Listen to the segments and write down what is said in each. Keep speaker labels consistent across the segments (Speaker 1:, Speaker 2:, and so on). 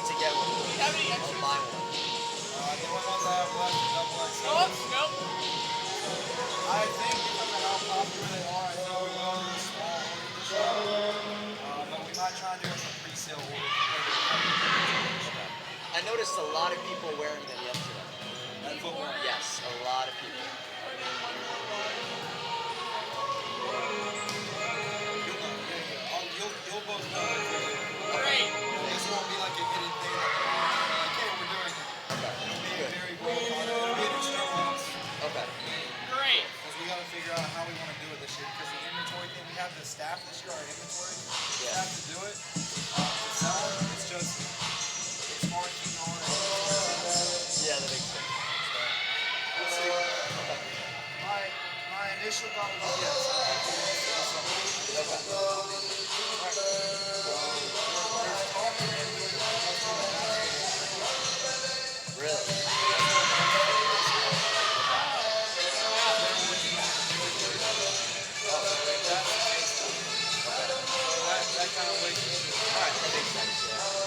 Speaker 1: to get one.
Speaker 2: Do you have any
Speaker 1: I'll
Speaker 2: extras?
Speaker 1: buy one.
Speaker 3: The only ones I have left are double XL.
Speaker 2: Nope, nope.
Speaker 3: I think because of how popular they are, I think we will do a small order this year. But we might try and do it for pre-sale order.
Speaker 1: I noticed a lot of people wearing them yesterday.
Speaker 3: That footwear.
Speaker 1: Yes, a lot of people.
Speaker 3: You'll both know.
Speaker 2: Great.
Speaker 3: This won't be like a hidden thing. Like, hey, we're doing it.
Speaker 1: Okay.
Speaker 3: It'll be
Speaker 1: Good.
Speaker 3: very well thought out. It'll be an external ops.
Speaker 1: Okay.
Speaker 2: Great.
Speaker 3: Because we got to figure out how we want to do it this year. Because the inventory thing, we have the staff this year, our inventory staff to do it. To sell them, it's just, it's hard keeping on it.
Speaker 1: Yeah, that makes sense.
Speaker 3: We'll see. My initial thought was yes. I think we will sell something. There's talk of him doing a
Speaker 1: Really?
Speaker 3: that kind of way.
Speaker 1: All right, that makes sense. Yeah.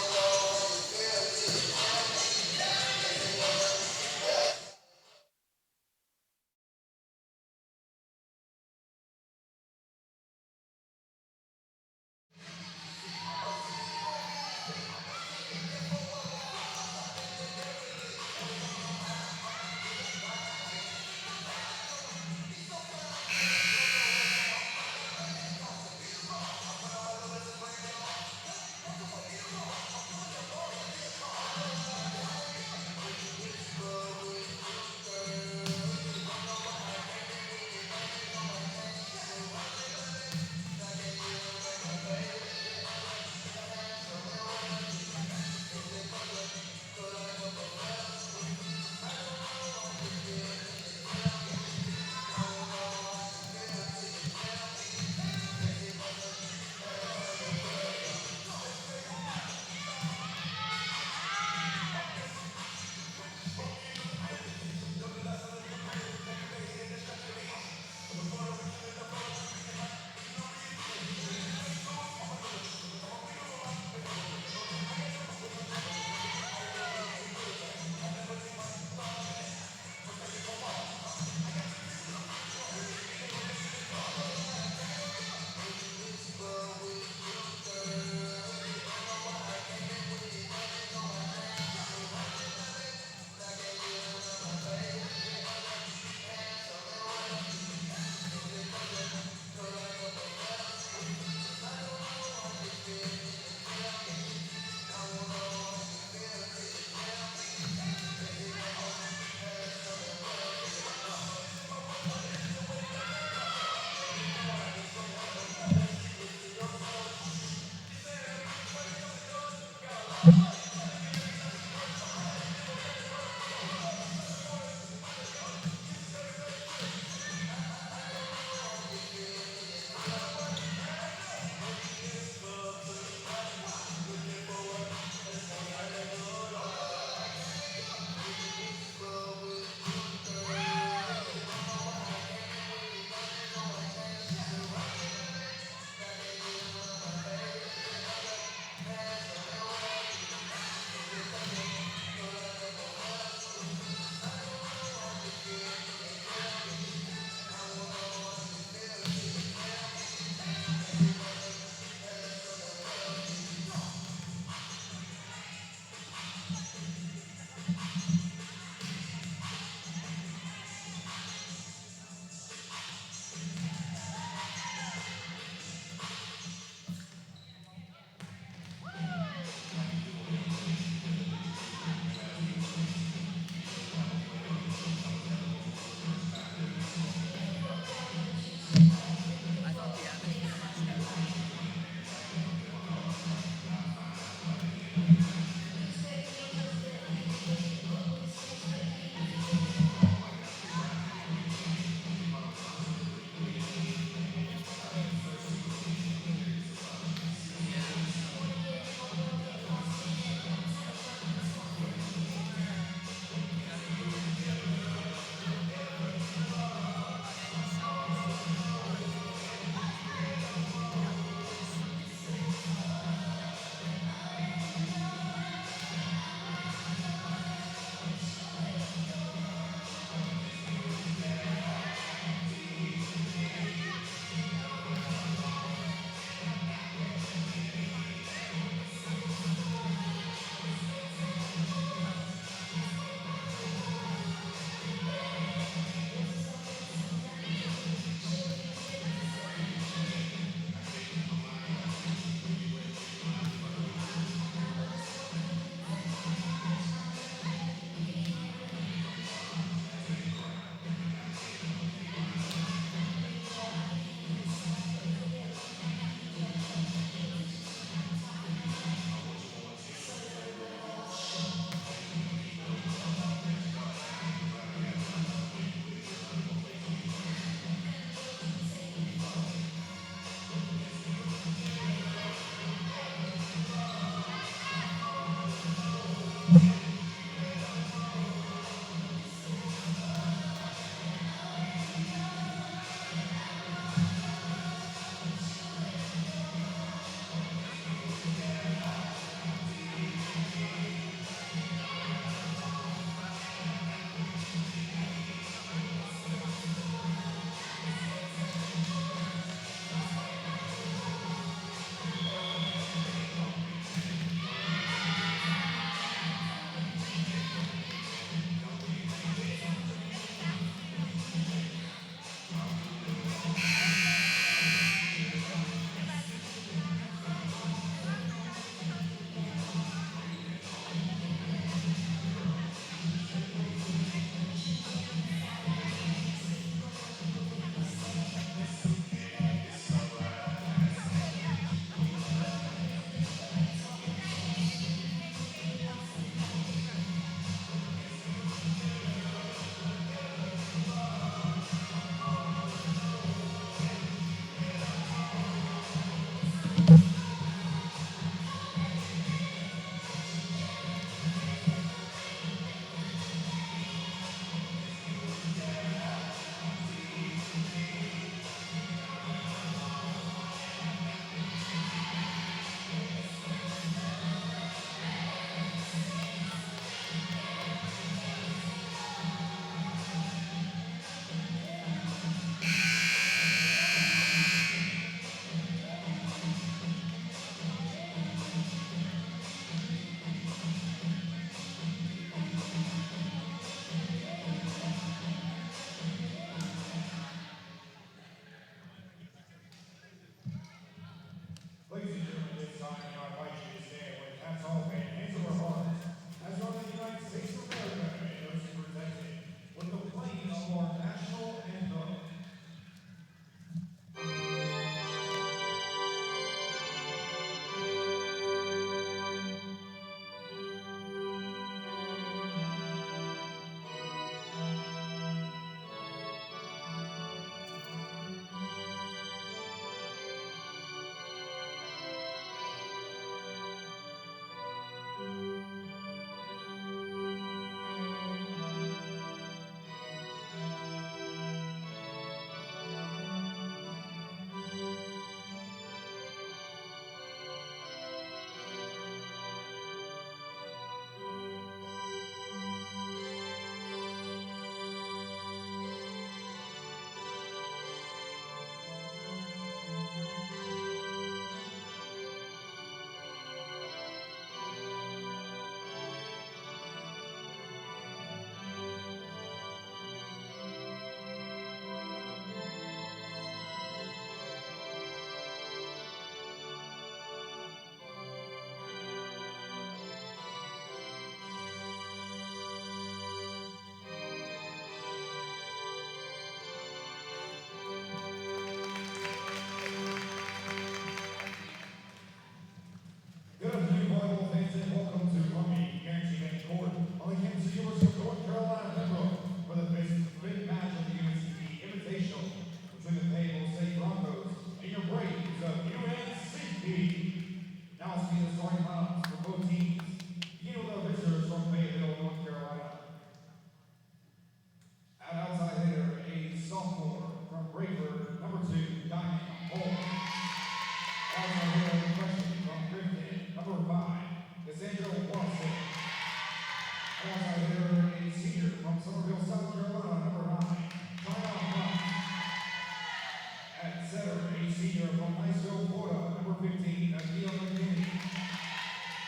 Speaker 4: a senior from Fayetteville, Florida, number 15, Akil McKinney.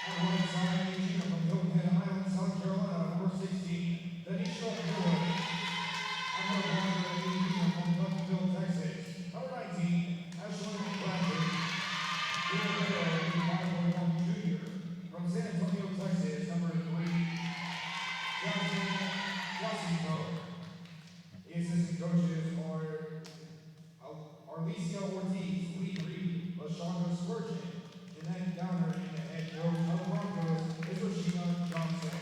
Speaker 4: On one side, a junior from Hilton Head Island, South Carolina, number 16, Denisha Miller. On the line, a junior from Fayetteville, Texas, number 19, Ashley Bradley. A 5'1" junior from San Antonio, Texas, number 3, Jasmine Jacinto. The assistant coaches are Alicia Ortiz, Lee Reed, LaShonda Spurgeon, Jeanette Downer, and the head coach of the Broncos is Rashida Johnson.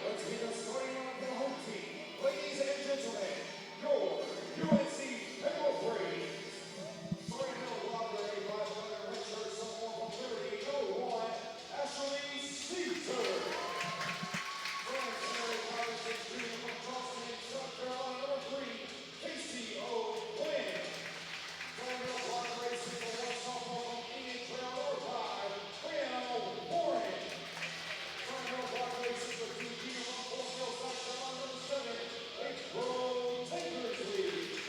Speaker 4: Let's meet the starting line for the home team. Ladies and gentlemen, your UNC Pembroke Braves. Starting in the blocker, a 5'11" redshirt sophomore from Liberty, number 1, Ashley Caesar. From center, 5'6" junior from Charleston, South Carolina, number 3, Casey O'Quinn. From the blocker, a 6'1" sophomore from Indian Trail, number 5, Brianna Warren. From the blocker, a 6'2" junior from Fayetteville, South Carolina, number 7, April Tankersley.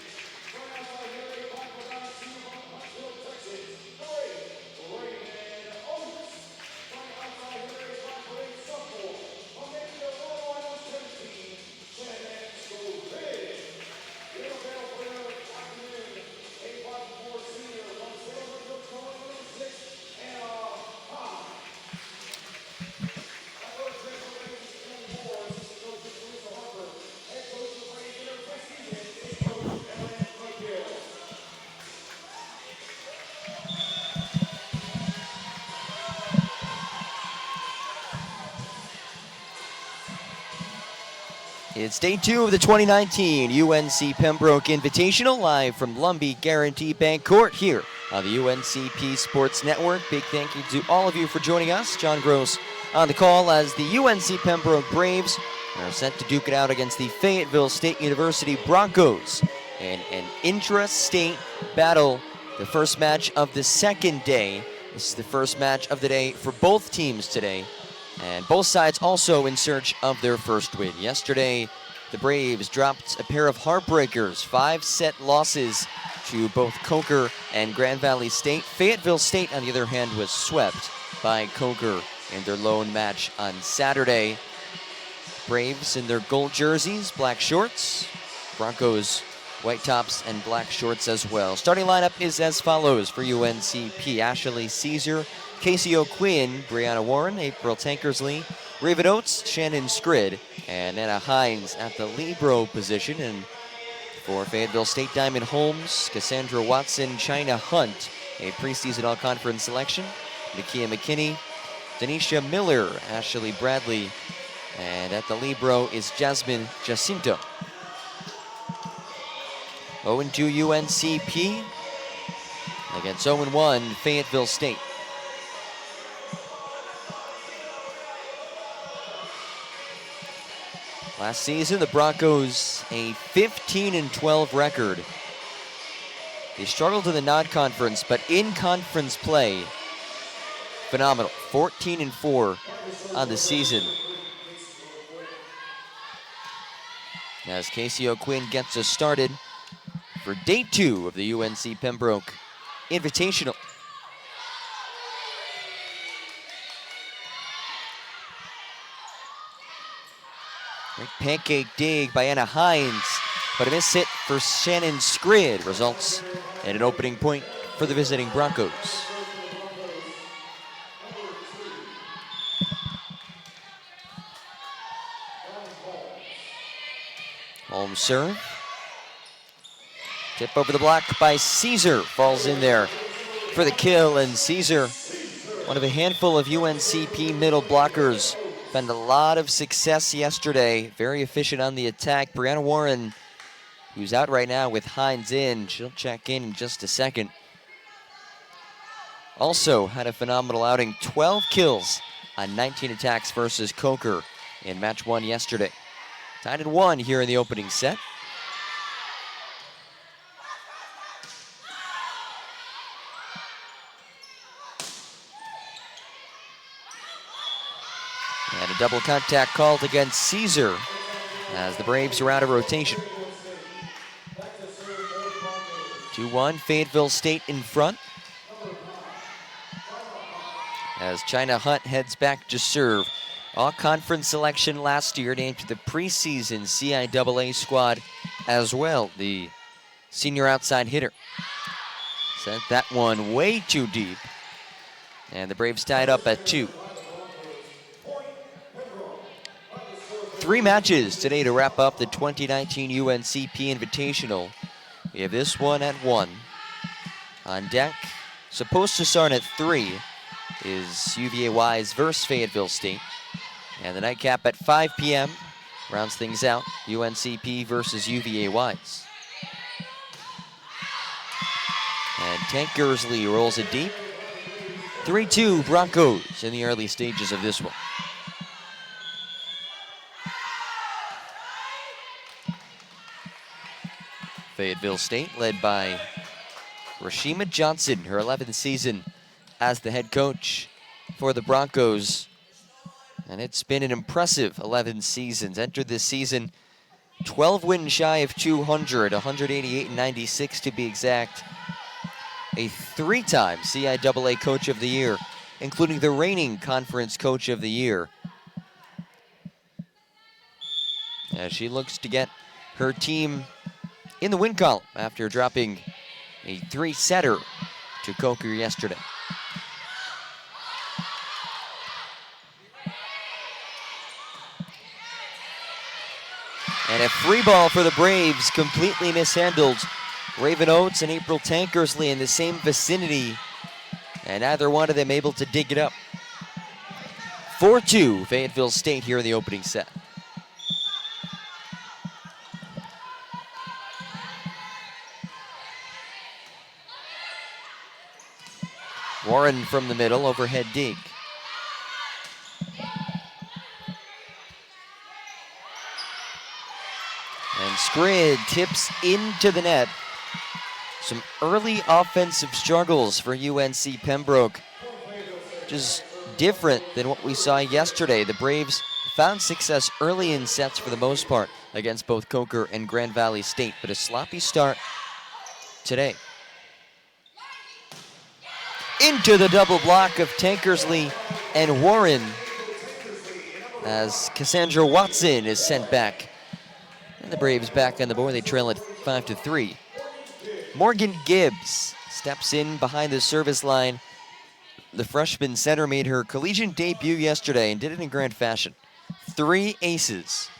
Speaker 4: From outside here, a 5'9" senior from Huntsville, Texas, number 8, Raymond Oates. From outside here, a 5'8" sophomore from Fayetteville, Illinois, number 17, Shannon Scoville. In the battle for the afternoon, a 5'4" senior from Fayetteville, North Carolina, number 6, Anna Hahn.
Speaker 5: It's day 2 of the 2019 UNC Pembroke Invitational, live from Lumbee Guarantee Bank Court here on the UNCP Sports Network. Big thank you to all of you for joining us. John Gross on the call as the UNC Pembroke Braves are set to duke it out against the Fayetteville State University Broncos in an intra-state battle. The first match of the second day. This is the first match of the day for both teams today. And both sides also in search of their first win. Yesterday, the Braves dropped a pair of heartbreakers, 5-set losses to both Coker and Grand Valley State. Fayetteville State, on the other hand, was swept by Coker in their lone match on Saturday. Braves in their gold jerseys, black shorts. Broncos, white tops and black shorts as well. Starting lineup is as follows for UNCP. Ashley Caesar, Casey O'Quinn, Brianna Warren, April Tankersley, Raven Oates, Shannon Scrid, and Anna Hines at the libero position. And for Fayetteville State, Diamond Holmes, Cassandra Watson, China Hunt, a preseason all-conference selection, Nakia McKinney, Denisha Miller, Ashley Bradley, and at the libero is Jasmine Jacinto. 0-2 UNCP against 0-1 Fayetteville State. Last season, the Broncos a 15-12 record. They struggled in the non-conference, but in conference play, phenomenal. 14-4 on the season. As Casey O'Quinn gets us started for day 2 of the UNC Pembroke Invitational. Great pancake dig by Anna Hines, but a miss hit for Shannon Scrid results in an opening point for the visiting Broncos. Home serve. Tip over the block by Caesar. Falls in there for the kill, and Caesar, one of a handful of UNCP middle blockers, found a lot of success yesterday. Very efficient on the attack. Brianna Warren, who's out right now with Hines in. She'll check in just a second. Also had a phenomenal outing. 12 kills on 19 attacks versus Coker in match 1 yesterday. Tied at 1 here in the opening set. And a double contact called against Caesar as the Braves are out of rotation. 2-1, Fayetteville State in front. As China Hunt heads back to serve. All-conference selection last year, named to the preseason CIAA squad as well, the senior outside hitter. Sent that one way too deep. And the Braves tied up at 2. 3 matches today to wrap up the 2019 UNCP Invitational. We have this one at 1. On deck, supposed to start at 3, is UVA-Wise versus Fayetteville State. And the nightcap at 5 p.m. rounds things out, UNCP versus UVA-Wise. And Tankersley rolls it deep. 3-2 Broncos in the early stages of this one. Fayetteville State led by Rashima Johnson, her 11th season as the head coach for the Broncos. And it's been an impressive 11 seasons. Entered this season 12 wins shy of 200, 188-96 to be exact. A 3-time CIAA Coach of the Year, including the reigning Conference Coach of the Year. As she looks to get her team in the win column after dropping a 3-setter to Coker yesterday. And a free ball for the Braves, completely mishandled. Raven Oates and April Tankersley in the same vicinity, and neither one of them able to dig it up. 4-2 Fayetteville State here in the opening set. Warren from the middle, overhead dig. And Scrid tips into the net. Some early offensive struggles for UNC Pembroke, which is different than what we saw yesterday. The Braves found success early in sets for the most part against both Coker and Grand Valley State, but a sloppy start today. Into the double block of Tankersley and Warren as Cassandra Watson is sent back. And the Braves back on the board. They trail at 5-3. Morgan Gibbs steps in behind the service line. The freshman center made her collegiate debut yesterday and did it in grand fashion. 3 aces.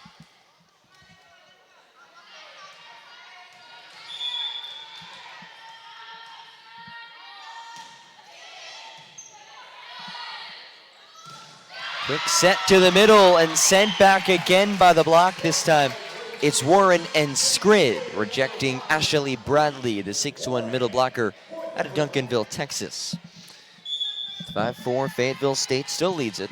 Speaker 5: Quick set to the middle and sent back again by the block. This time it's Warren and Scrid rejecting Ashley Bradley, the 6'1" middle blocker out of Duncanville, Texas. 5-4, Fayetteville State still leads it.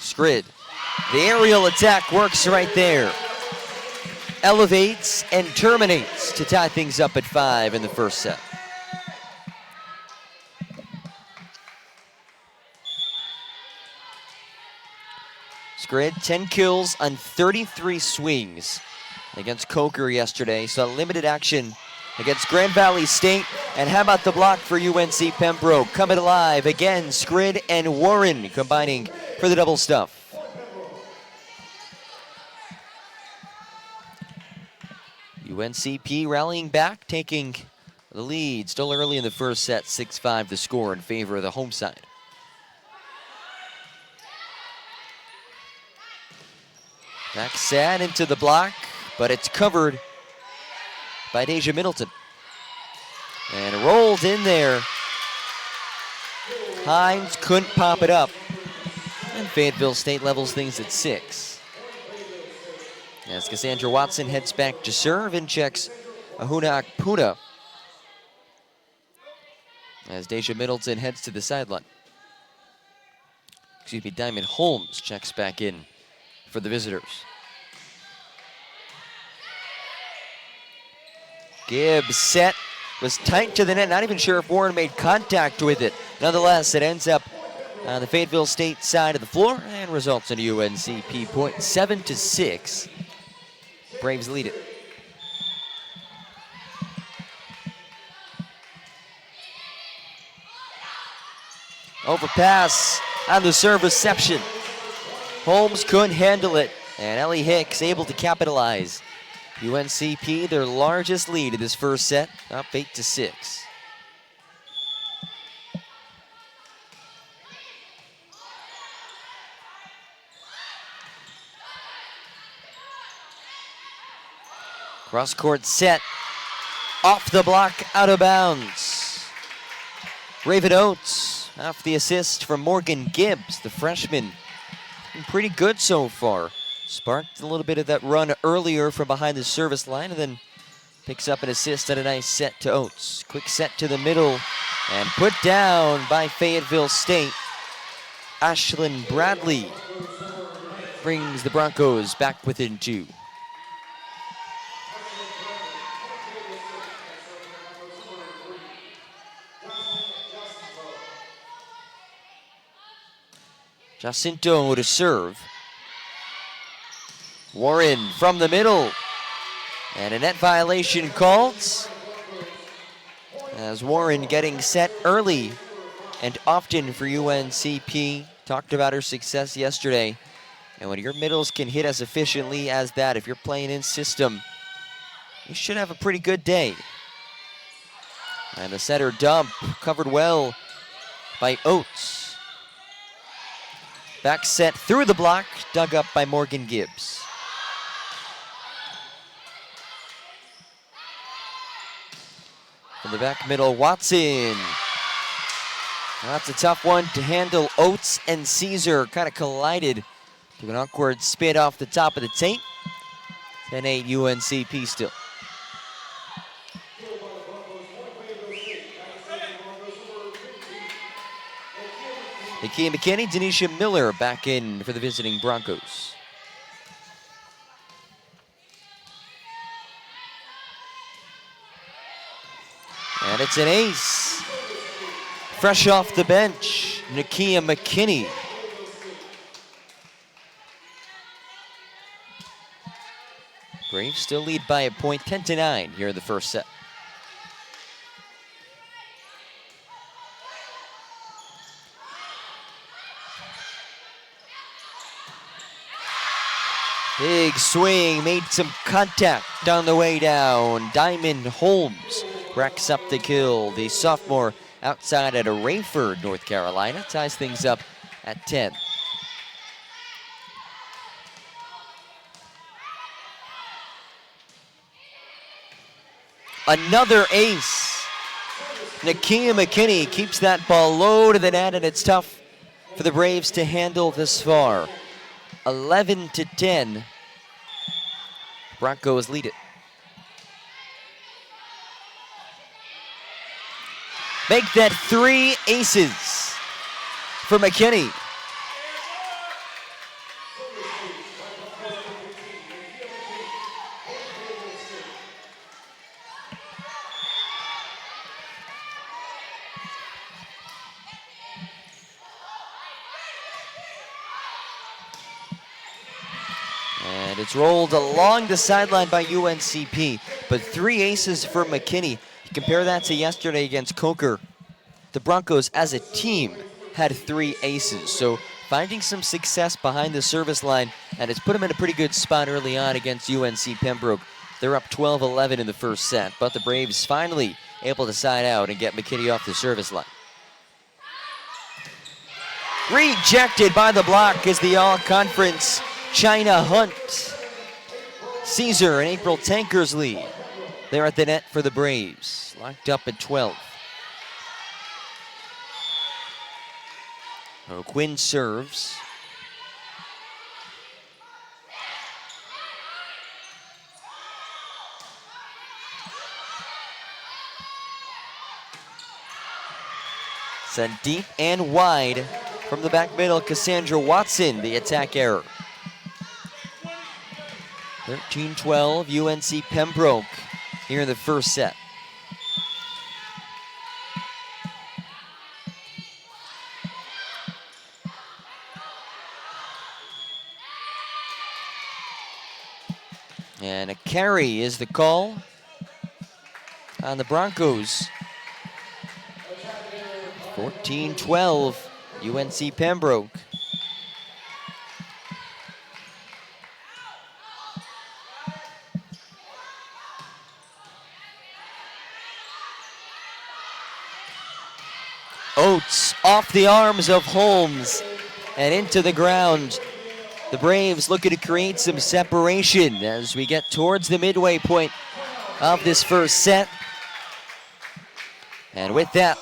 Speaker 5: Scrid, the aerial attack works right there. Elevates and terminates to tie things up at 5 in the first set. Scrid, 10 kills on 33 swings against Coker yesterday. Saw limited action against Grand Valley State. And how about the block for UNC Pembroke? Coming alive again, Skrid and Warren combining for the double stuff. UNCP rallying back, taking the lead. Still early in the first set, 6-5 the score in favor of the home side. Back set into the block, but it's covered by Deja Middleton. And rolled in there. Hines couldn't pop it up. And Fayetteville State levels things at 6. As Cassandra Watson heads back to serve and checks Ahuna Akpuna. As Deja Middleton heads to the sideline. Excuse me, Diamond Holmes checks back in for the visitors. Gibbs set, was tight to the net, not even sure if Warren made contact with it. Nonetheless, it ends up on the Fayetteville State side of the floor and results in a UNCP point, 7-6. Braves lead it. Overpass on the serve reception. Holmes couldn't handle it, and Ellie Hicks able to capitalize. UNCP, their largest lead in this first set, up 8-6. Cross-court set, off the block, out of bounds. Raven Oates off the assist from Morgan Gibbs, the freshman. Been pretty good so far. Sparked a little bit of that run earlier from behind the service line and then picks up an assist and a nice set to Oates. Quick set to the middle and put down by Fayetteville State. Ashlyn Bradley brings the Broncos back within 2. Jacinto to serve. Warren from the middle. And a net violation called. As Warren getting set early and often for UNCP. Talked about her success yesterday. And when your middles can hit as efficiently as that, if you're playing in system, you should have a pretty good day. And the setter dump covered well by Oates. Back set through the block, dug up by Morgan Gibbs. From the back middle, Watson. That's a tough one to handle. Oates and Caesar kind of collided. Took an awkward spin off the top of the tape. 10-8 UNCP still. Nakia McKinney, Denisha Miller back in for the visiting Broncos. And it's an ace. Fresh off the bench, Nakia McKinney. Braves still lead by a point, 10-9 here in the first set. Big swing, made some contact on the way down. Diamond Holmes racks up the kill. The sophomore outside at Rayford, North Carolina, ties things up at 10. Another ace. Nakia McKinney keeps that ball low to the net, and it's tough for the Braves to handle this far. 11-10. Broncos lead it. Make that 3 aces for McKinney. And And it's rolled along the sideline by UNCP, but 3 aces for McKinney. You compare that to yesterday against Coker. The Broncos, as a team, had 3 aces, so finding some success behind the service line, and it's put them in a pretty good spot early on against UNC Pembroke. They're up 12-11 in the first set, but the Braves finally able to side out and get McKinney off the service line. Rejected by the block is the all-conference China Hunt. Caesar and April Tankersley. They're at the net for the Braves, locked up at 12. Quinn serves. Sent deep and wide from the back middle. Cassandra Watson, the attack error. 13-12, UNC Pembroke here in the first set. And a carry is the call on the Broncos. 14-12, UNC Pembroke. Oates off the arms of Holmes and into the ground. The Braves looking to create some separation as we get towards the midway point of this first set. And with that,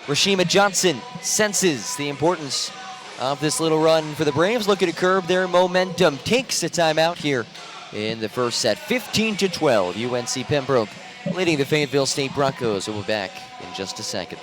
Speaker 5: Rashima Johnson senses the importance of this little run for the Braves, looking to curb their momentum. Takes a timeout here in the first set. 15-12, UNC Pembroke leading the Fayetteville State Broncos. We'll be back in just a second.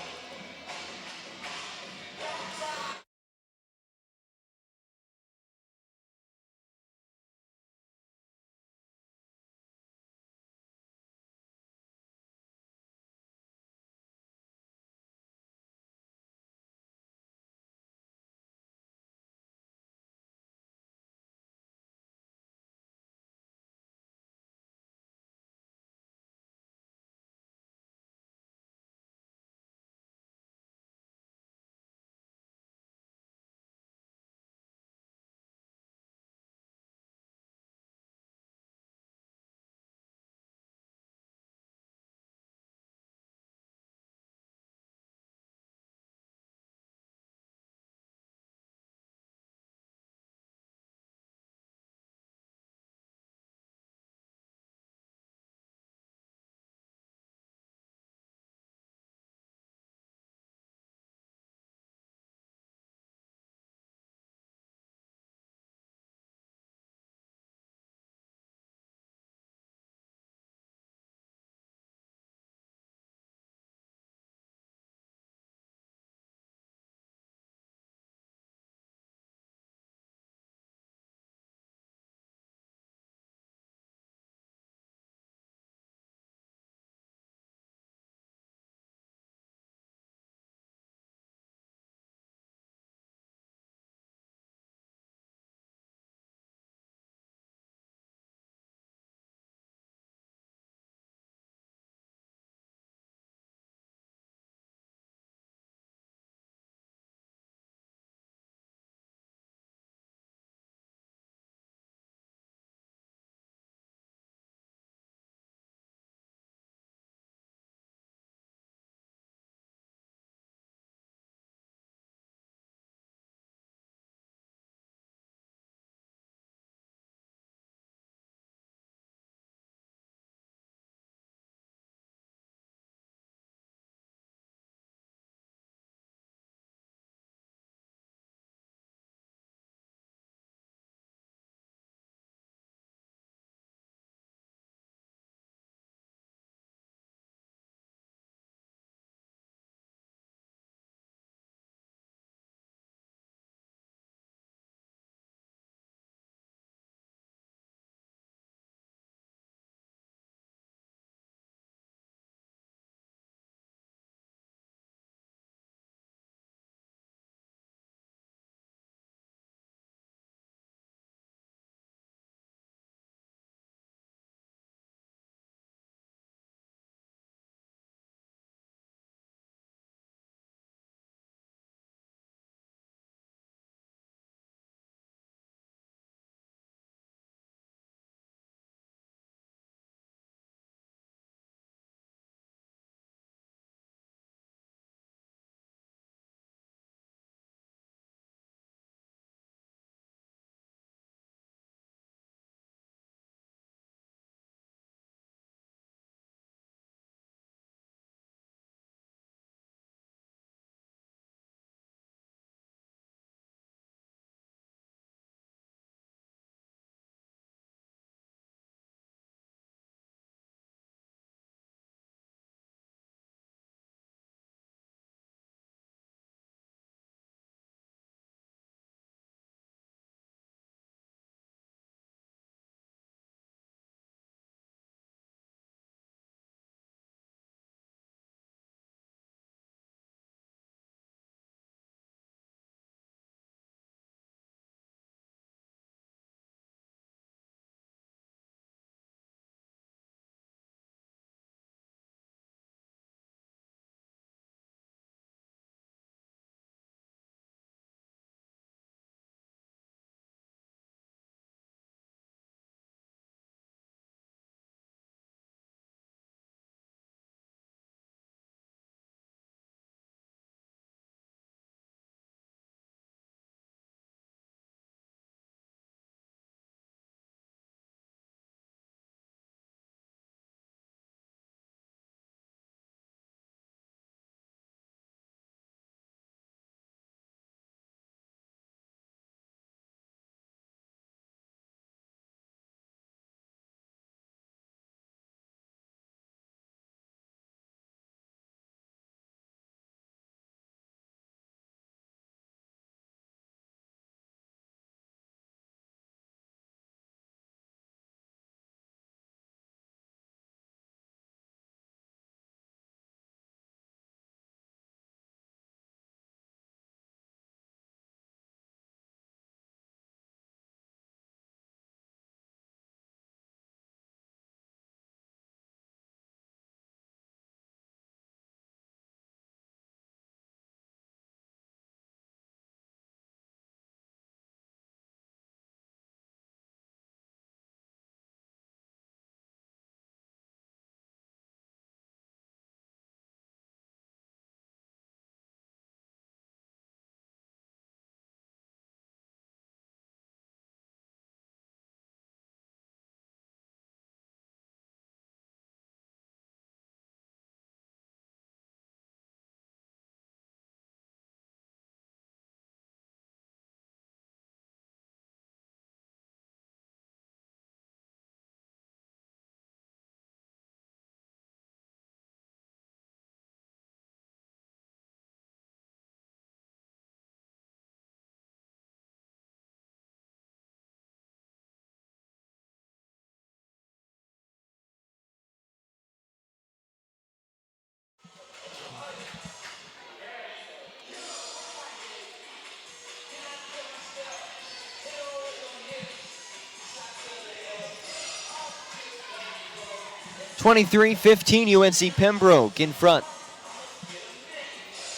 Speaker 5: 23-15, UNC Pembroke in front.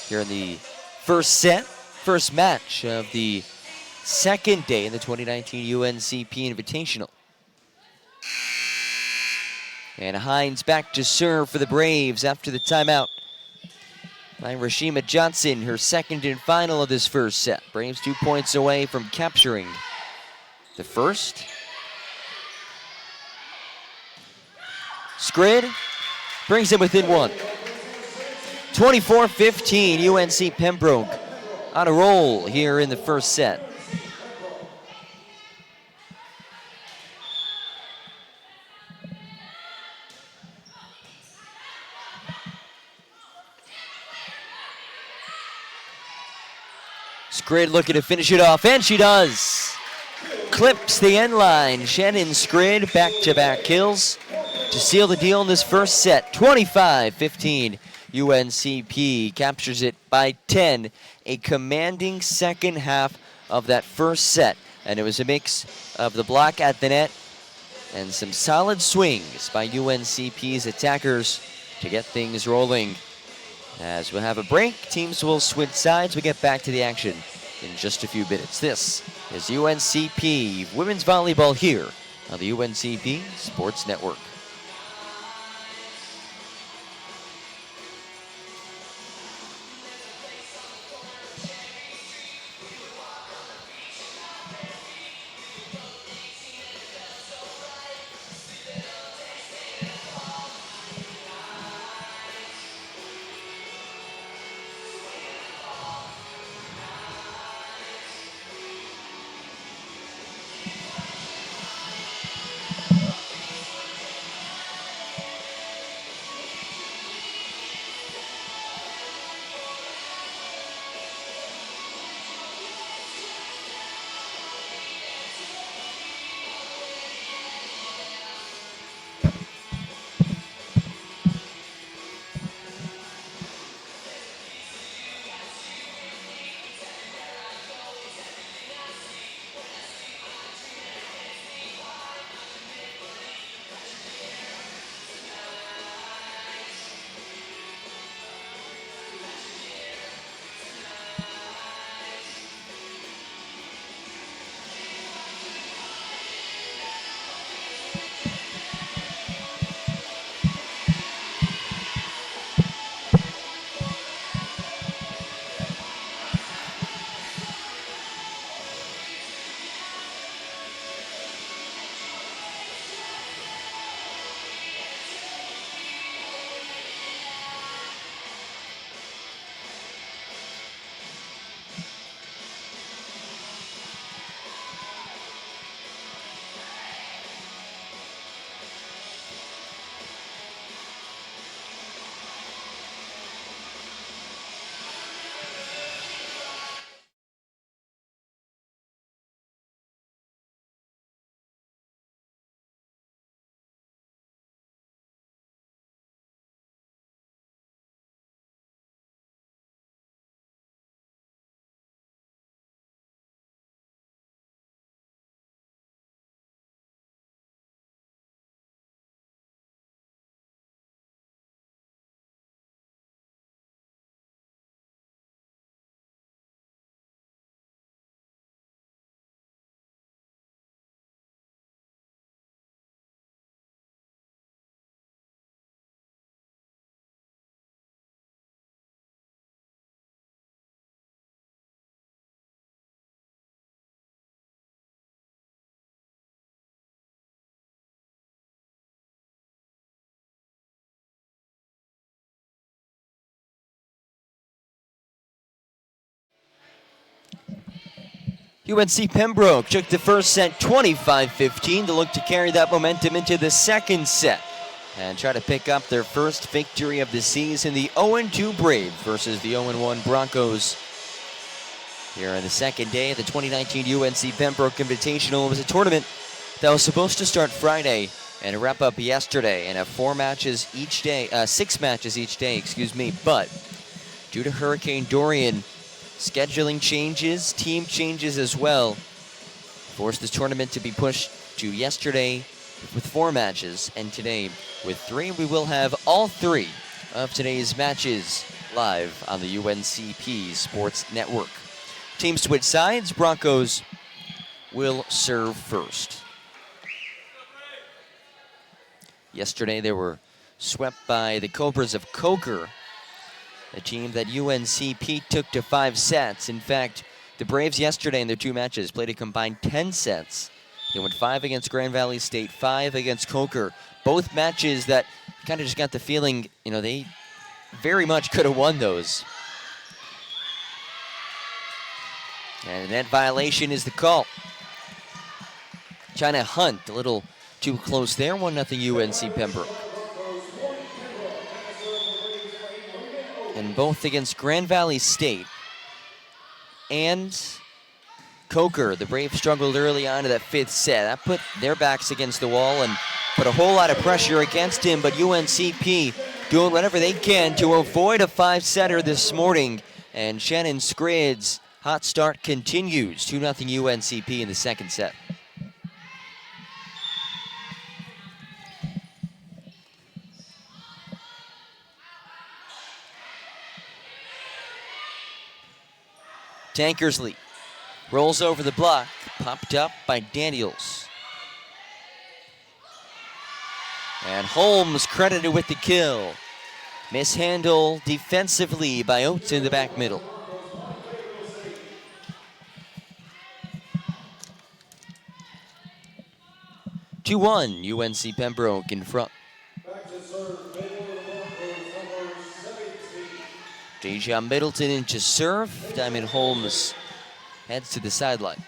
Speaker 5: Here in the first set, first match of the second day in the 2019 UNCP Invitational. And Hines back to serve for the Braves after the timeout by Rashima Johnson, her second and final of this first set. Braves 2 points away from capturing the first. Skrid brings it within one. 24-15, UNC Pembroke on a roll here in the first set. Skrid looking to finish it off, and she does. Clips the end line. Shannon Skrid back-to-back kills to seal the deal in this first set. 25-15, UNCP captures it by 10. A commanding second half of that first set. And it was a mix of the block at the net and some solid swings by UNCP's attackers to get things rolling. As we'll have a break, teams will switch sides. We get back to the action in just a few minutes. This is UNCP Women's Volleyball here on the UNCP Sports Network. UNC Pembroke took the first set 25-15 to look to carry that momentum into the second set and try to pick up their first victory of the season. The 0-2 Braves versus the 0-1 Broncos. Here on the second day of the 2019 UNC Pembroke Invitational. It was a tournament that was supposed to start Friday and wrap up yesterday and have 6 matches each day, but due to Hurricane Dorian, scheduling changes, team changes as well, forced this tournament to be pushed to yesterday with 4 matches and today with 3. We will have all 3 of today's matches live on the UNCP Sports Network. Teams switch sides. Broncos will serve first. Yesterday they were swept by the Cobras of Coker, a team that UNCP took to 5 sets. In fact, the Braves yesterday in their 2 matches played a combined 10 sets. They went 5 against Grand Valley State, 5 against Coker. Both matches that kind of just got the feeling, they very much could have won those. And that violation is the call. China Hunt, a little too close there. 1-0 UNC Pembroke. And both against Grand Valley State and Coker. The Braves struggled early on to that 5th set. That put their backs against the wall and put a whole lot of pressure against him, but UNCP doing whatever they can to avoid a 5-setter this morning. And Shannon Scrid's hot start continues. 2-0 UNCP in the 2nd set. Tankersley rolls over the block, popped up by Daniels. And Holmes credited with the kill. Mishandle defensively by Oates in the back middle. (2-1) UNC Pembroke in front. Deja Middleton into serve. Diamond Holmes heads to the sideline.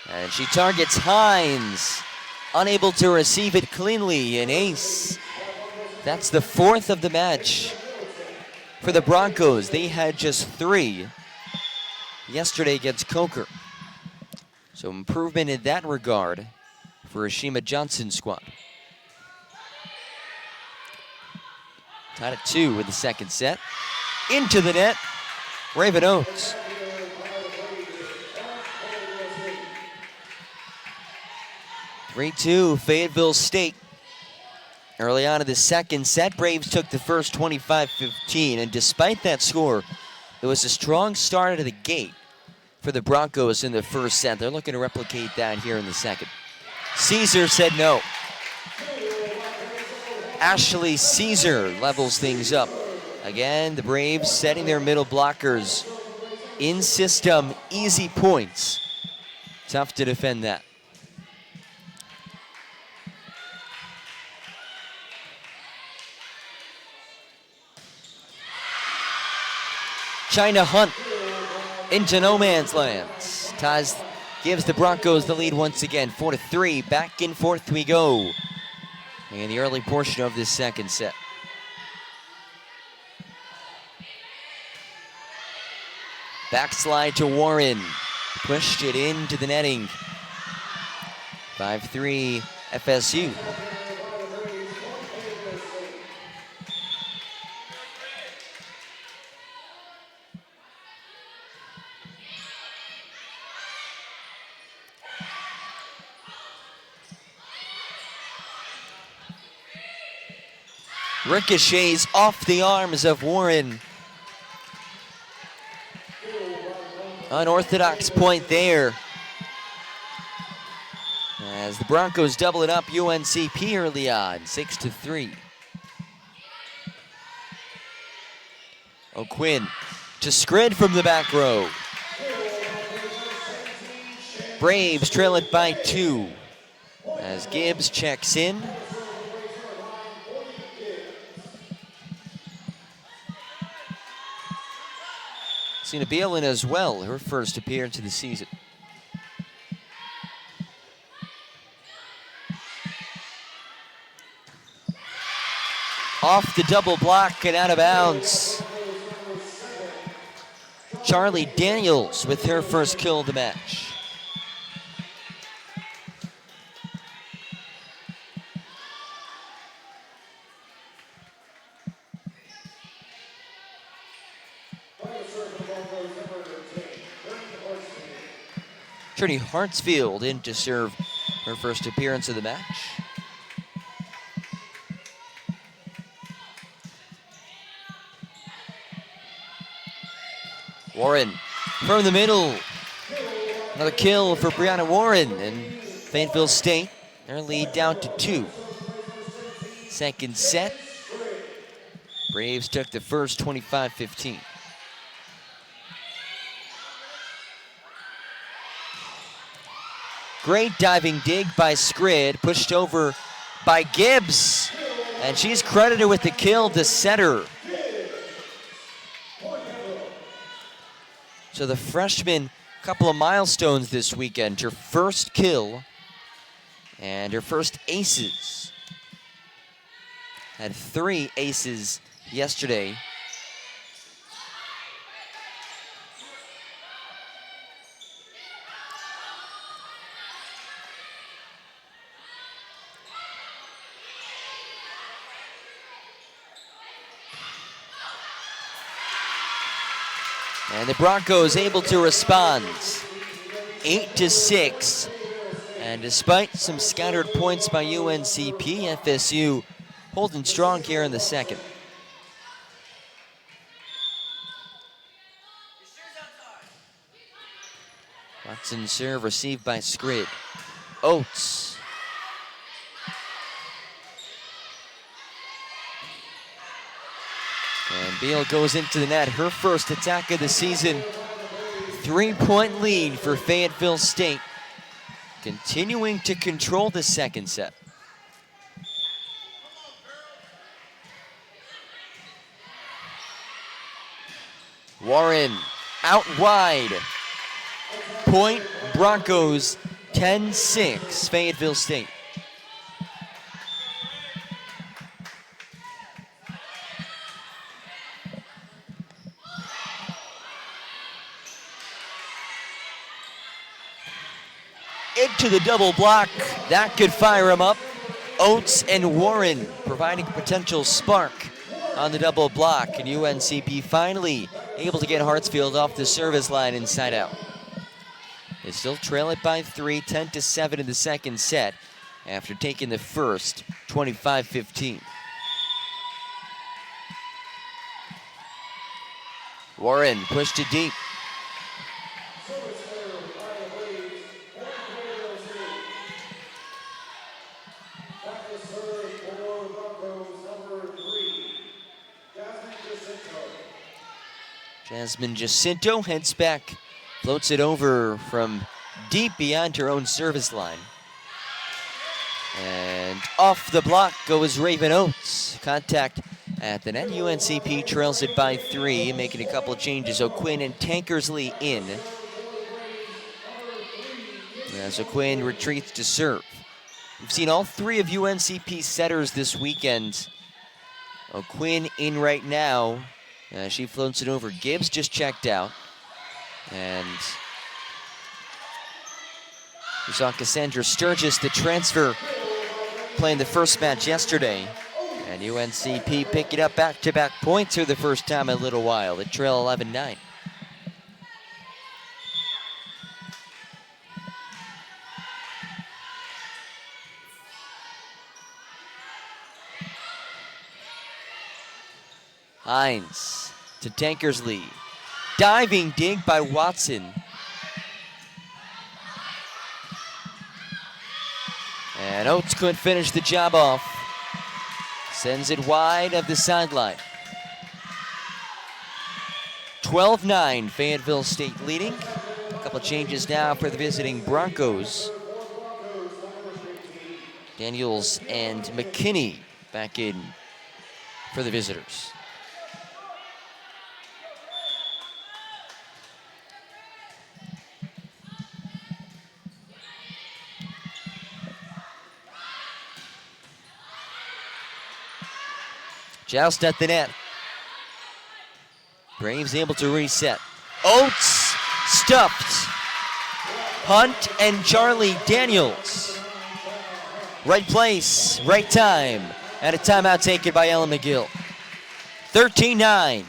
Speaker 5: And she targets Hines. Unable to receive it cleanly. An ace. That's the 4th of the match for the Broncos. They had just 3 yesterday against Coker. So improvement in that regard for Ashima Johnson's squad. Tied at 2 in the 2nd set. Into the net, Raven Oates. (3-2) Fayetteville State. Early on in the 2nd set, Braves took the first 25-15, and despite that score, it was a strong start out of the gate for the Broncos in the 1st set. They're looking to replicate that here in the 2nd. Caesar said no. Ashley Caesar levels things up. Again, the Braves setting their middle blockers in system, easy points. Tough to defend that. China Hunt into no man's land. Taz gives the Broncos the lead once again, 4-3. Back and forth we go in the early portion of this 2nd set. Backslide to Warren. Pushed it into the netting. 5-3 FSU. Ricochets off the arms of Warren. Unorthodox point there. As the Broncos double it up, UNCP early on, 6-3. O'Quinn to Scrid from the back row. Braves trail it by 2 as Gibbs checks in. Sina Bielin as well, her first appearance of the season. Off the double block and out of bounds. Charlie Daniels with her first kill of the match. Trinity Hartsfield in to serve her first appearance of the match. Warren from the middle. Another kill for Brianna Warren, and Fayetteville State, their lead down to 2. Second set. Braves took the first 25-15. Great diving dig by Scrid, pushed over by Gibbs, and she's credited with the kill to setter. So the freshman, couple of milestones this weekend. Her first kill and her first aces. Had 3 aces yesterday. And the Broncos able to respond, 8-6. And despite some scattered points by UNCP, FSU holding strong here in the second. Watson serve received by Scrid. Oates. And Beal goes into the net, her first attack of the season. 3-point lead for Fayetteville State. Continuing to control the second set. Warren out wide. Point Broncos 10-6, Fayetteville State. Into the double block. That could fire him up. Oates and Warren providing a potential spark on the double block. And UNCP finally able to get Hartsfield off the service line inside out. They still trail it by 3, 10-7 in the second set after taking the first 25-15. Warren pushed it deep. Jasmine Jacinto heads back, floats it over from deep beyond her own service line. And off the block goes Raven Oates. Contact at the net. UNCP trails it by 3, making a couple of changes. O'Quinn and Tankersley in. As O'Quinn retreats to serve. We've seen all 3 of UNCP setters this weekend. O'Quinn in right now. She floats it over. Gibbs just checked out. And we saw Cassandra Sturgis, the transfer, playing the first match yesterday. And UNCP picking up back-to-back points for the first time in a little while. They trail 11-9. Hines to Tankersley. Diving dig by Watson. And Oates couldn't finish the job off. Sends it wide of the sideline. 12-9, Fayetteville State leading. A couple changes now for the visiting Broncos. Daniels and McKinney back in for the visitors. Joust at the net. Braves able to reset. Oates stuffed. Hunt and Charlie Daniels. Right place, right time. And a timeout taken by Ellen McGill. 13-9.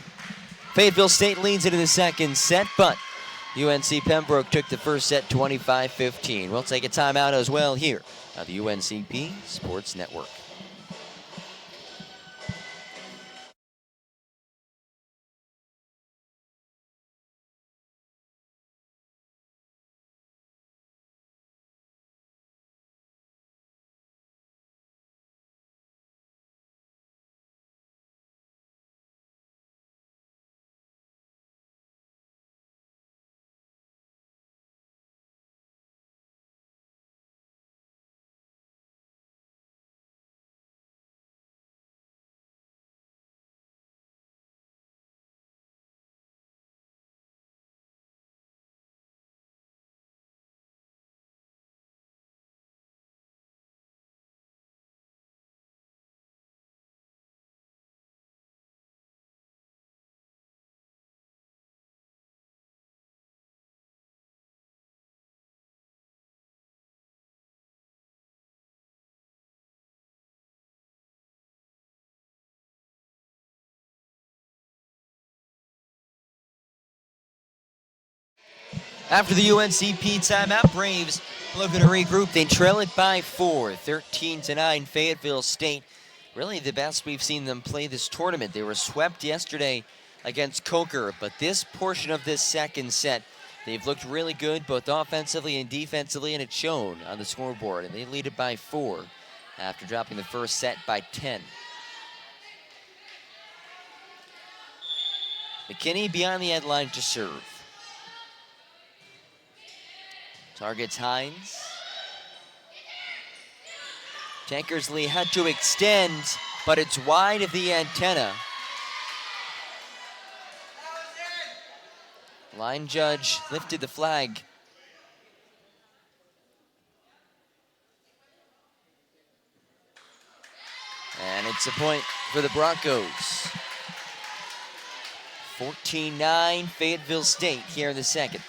Speaker 5: Fayetteville State leads it in the second set, but UNC Pembroke took the first set 25-15. We'll take a timeout as well here on the UNCP Sports Network. After the UNCP timeout, Braves looking to regroup. They trail it by 4, 13-9. Fayetteville State, really the best we've seen them play this tournament. They were swept yesterday against Coker, but this portion of this second set, they've looked really good both offensively and defensively, and it's shown on the scoreboard. And they lead it by 4 after dropping the first set by 10. McKinney beyond the end line to serve. Targets Hines. Tankersley had to extend, but it's wide of the antenna. Line judge lifted the flag. And it's a point for the Broncos. 14-9 Fayetteville State here in the second.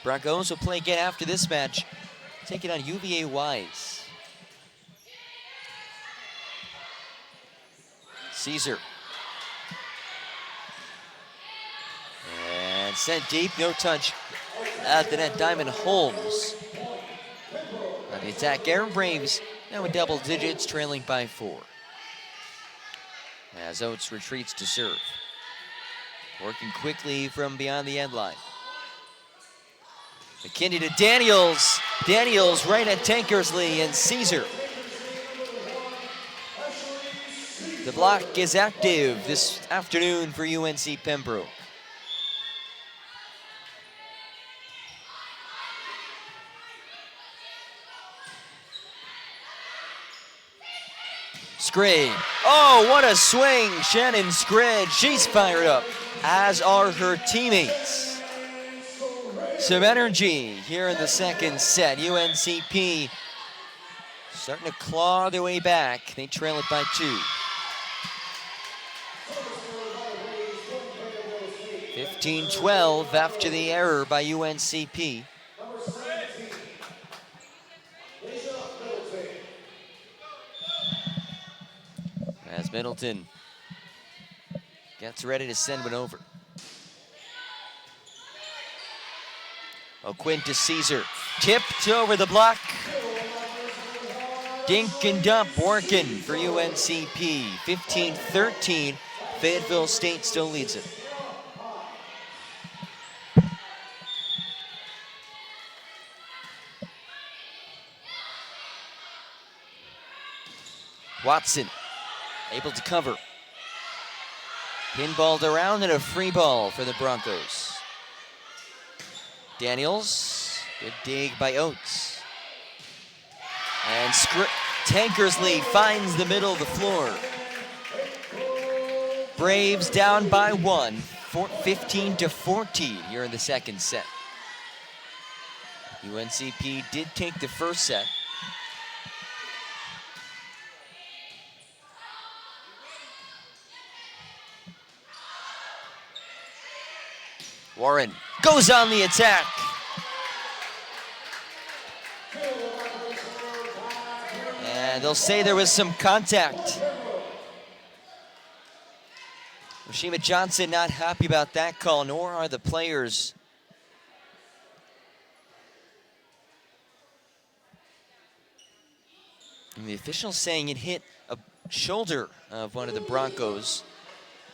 Speaker 5: Broncos will play again after this match, taking on UVA Wise. Caesar. And sent deep, no touch at the net. Diamond Holmes on the attack. Aaron Braves now in double digits, trailing by 4. As Oates retreats to serve. Working quickly from beyond the end line. McKinney to Daniels. Daniels right at Tankersley and Caesar. The block is active this afternoon for UNC Pembroke. Screen. Oh, what a swing. Shannon Scred. She's fired up, as are her teammates. Some energy here in the second set. UNCP starting to claw their way back. They trail it by 2. 15-12 after the error by UNCP. As Middleton gets ready to send one over. O'Quinn to Caesar. Tipped over the block. Dink and dump working for UNCP. 15-13. Fayetteville State still leads it. Watson able to cover. Pinballed around and a free ball for the Broncos. Daniels, good dig by Oates. And Tankersley finds the middle of the floor. Braves down by 1, 15-14 here in the second set. UNCP did take the first set. Warren goes on the attack. And they'll say there was some contact. Rashima Johnson not happy about that call, nor are the players. And the official saying it hit a shoulder of one of the Broncos.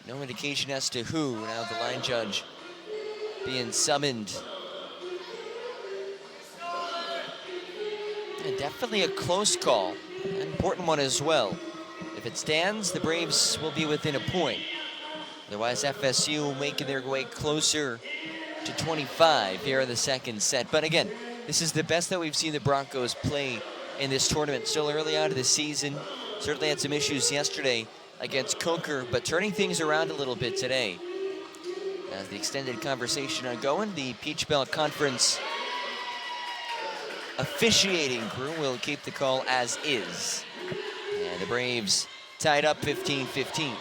Speaker 5: No indication as to who. Now the line judge being summoned. And definitely a close call, an important one as well. If it stands, the Braves will be within a point. Otherwise, FSU making their way closer to 25 here in the second set. But again, this is the best that we've seen the Broncos play in this tournament. Still early on in the season. Certainly had some issues yesterday against Coker, but turning things around a little bit today. As the extended conversation ongoing, the Peach Belt Conference officiating crew will keep the call as is. And the Braves tied up 15-15.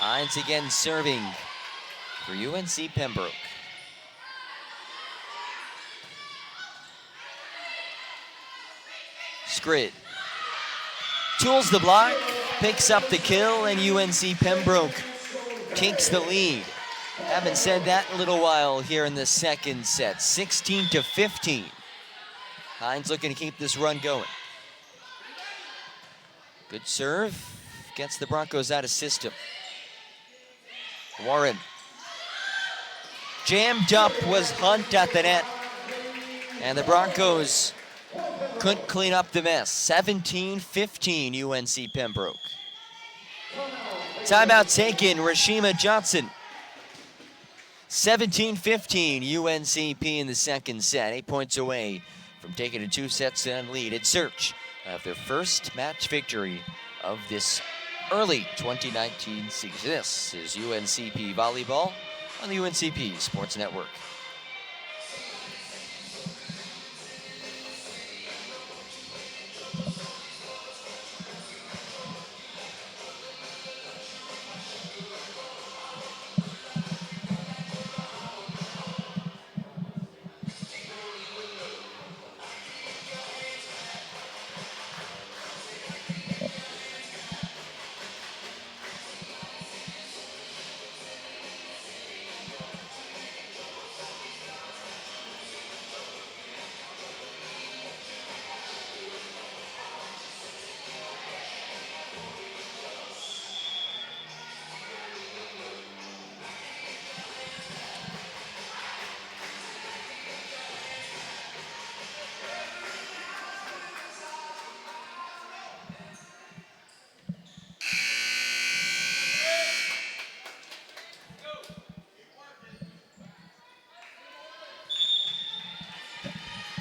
Speaker 5: Hines again serving for UNC Pembroke. Scrid tools the block, picks up the kill, and UNC Pembroke takes the lead. Haven't said that in a little while here in the second set. 16-15. Hines looking to keep this run going. Good serve, gets the Broncos out of system. Warren. Jammed up was Hunt at the net. And the Broncos couldn't clean up the mess. 17-15 UNC Pembroke. Timeout taken, Rashima Johnson. 17-15 UNCP in the second set. 8 points away from taking a 2-set lead in search of their first match victory of this early 2019 season. This is UNCP Volleyball on the UNCP Sports Network.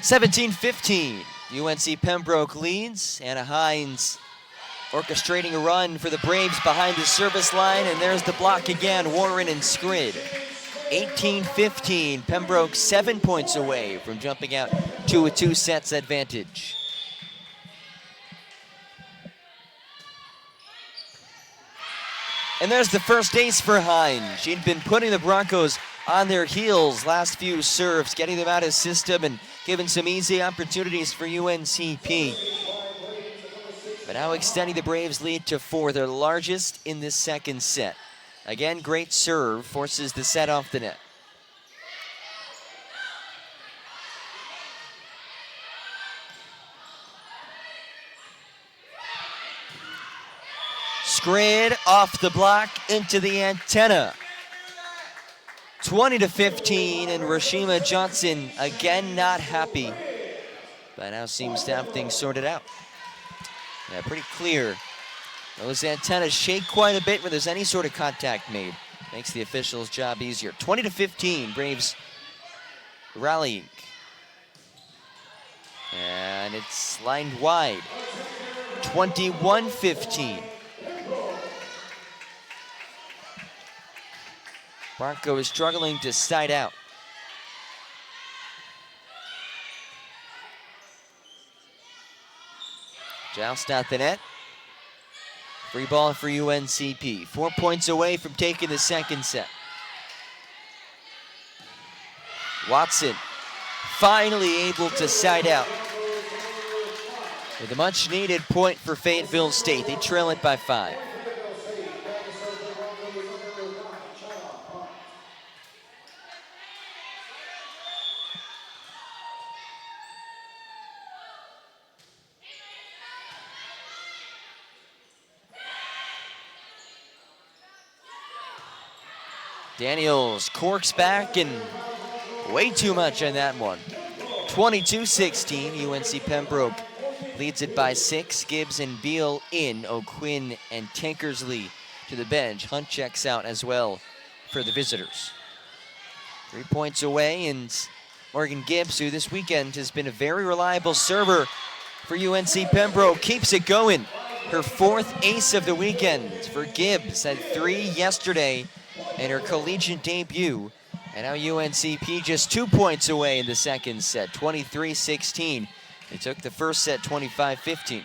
Speaker 5: (17-15). UNC Pembroke leads. Anna Hines orchestrating a run for the Braves behind the service line, and there's the block again, Warren and Scrid. 18-15, Pembroke 7 points away from jumping out to a 2-sets advantage. And there's the first ace for Hines. She'd been putting the Broncos on their heels last few serves, getting them out of system and giving some easy opportunities for UNCP. But now extending the Braves' lead to 4, their largest in this second set. Again, great serve, forces the set off the net. Scrid off the block into the antenna. 20-15, and Rashima Johnson again not happy, but now seems to have things sorted out. Yeah, pretty clear. Those antennas shake quite a bit when there's any sort of contact made. Makes the officials' job easier. 20-15, Braves rallying. And it's lined wide. 21-15. Bronco is struggling to side out. Joust at the net. Free ball for UNCP. 4 points away from taking the second set. Watson finally able to side out with a much needed point for Fayetteville State. They trail it by 5. Daniels corks back and way too much on that one. 22-16, UNC Pembroke leads it by 6. Gibbs and Beal in, O'Quinn and Tankersley to the bench. Hunt checks out as well for the visitors. 3 points away, and Morgan Gibbs, who this weekend has been a very reliable server for UNC Pembroke, keeps it going. Her 4th ace of the weekend for Gibbs, had 3 yesterday in her collegiate debut. And now UNCP just 2 points away in the second set, 23-16. They took the first set 25-15.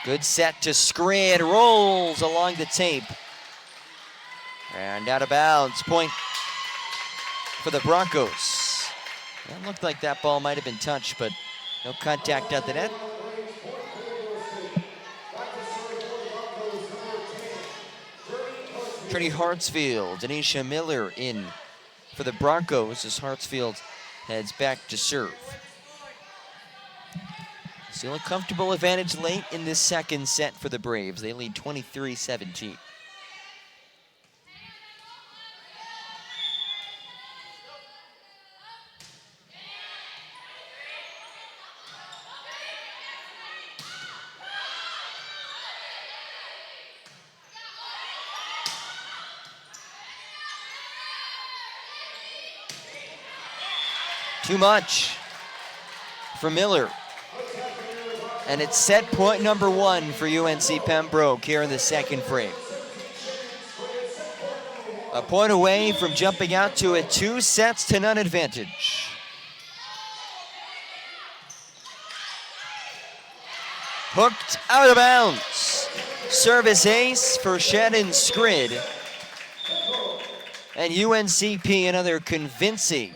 Speaker 5: Good set to Scrid, rolls along the tape. And out of bounds, point for the Broncos. It looked like that ball might have been touched, but no contact at the net. Trinity Hartsfield, Denisha Miller in for the Broncos as Hartsfield heads back to serve. Still a comfortable advantage late in this second set for the Braves. They lead 23-17. Too much for Miller. And it's set point number 1 for UNC Pembroke here in the second frame. A point away from jumping out to a 2-0 advantage. Hooked out of bounds. Service ace for Shannon Scrid. And UNCP another convincing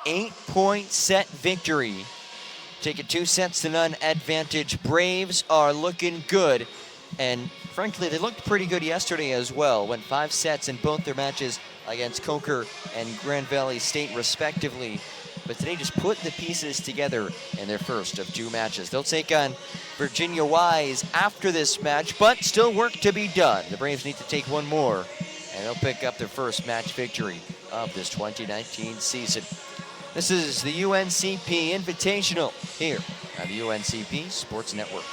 Speaker 5: 8-point set victory. Take a 2-0 advantage. Braves are looking good. And frankly, they looked pretty good yesterday as well. Went 5 sets in both their matches against Coker and Grand Valley State respectively. But today just put the pieces together in their first of 2 matches. They'll take on Virginia Wise after this match, but still work to be done. The Braves need to take 1 more, and they'll pick up their first match victory of this 2019 season. This is the UNCP Invitational here on the UNCP Sports Network.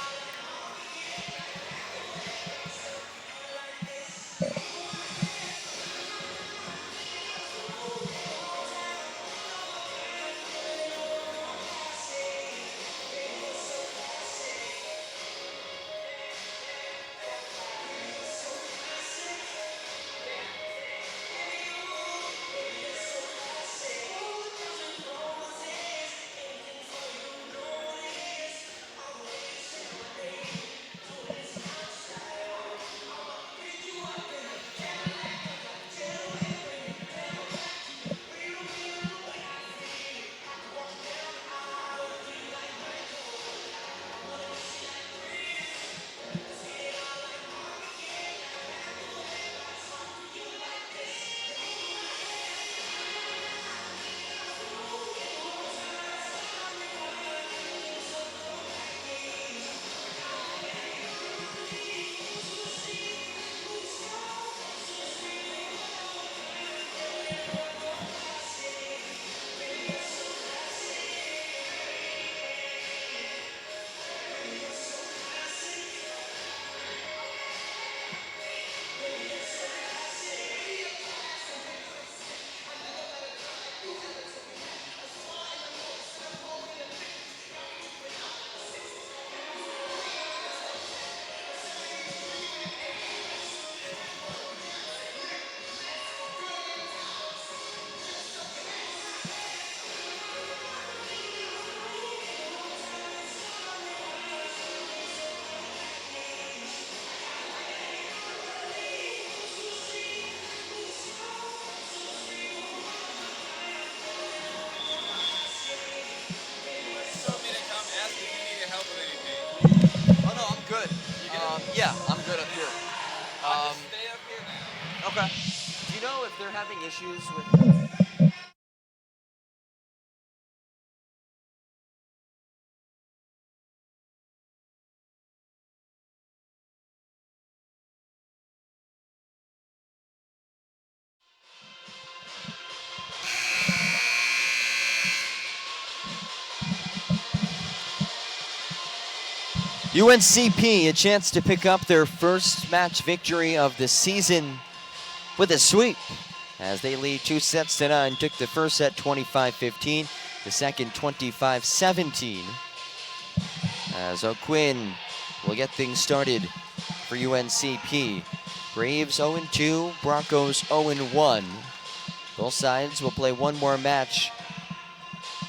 Speaker 5: Yeah, I'm good up here.
Speaker 3: Stay up here, man.
Speaker 5: Okay. Do you know if they're having issues with? UNCP, a chance to pick up their first match victory of the season with a sweep as they lead 2-9. Took the first set 25-15, the second 25-17. As O'Quinn will get things started for UNCP. Braves 0-2, Broncos 0-1. Both sides will play one more match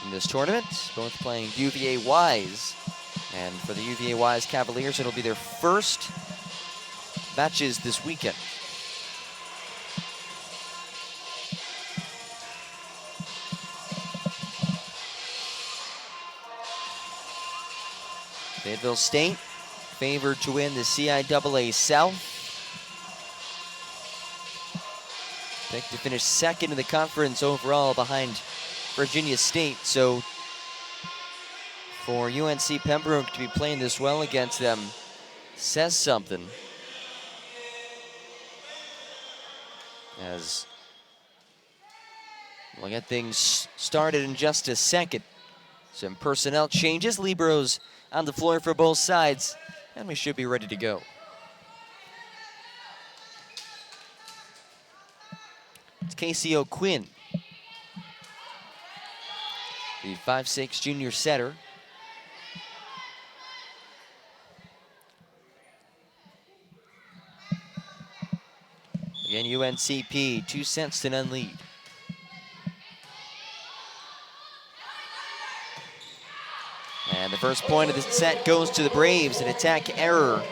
Speaker 5: in this tournament, both playing UVA Wise. And for the UVA Wise Cavaliers, it'll be their first matches this weekend. Fayetteville State favored to win the CIAA South. Picked to finish second in the conference overall behind Virginia State. So for UNC Pembroke to be playing this well against them says something. As we'll get things started in just a second. Some personnel changes, liberos on the floor for both sides, and we should be ready to go. It's Casey O'Quinn, the 5'6" junior setter. Again, UNCP, 2-0 lead. And the first point of the set goes to the Braves, an attack error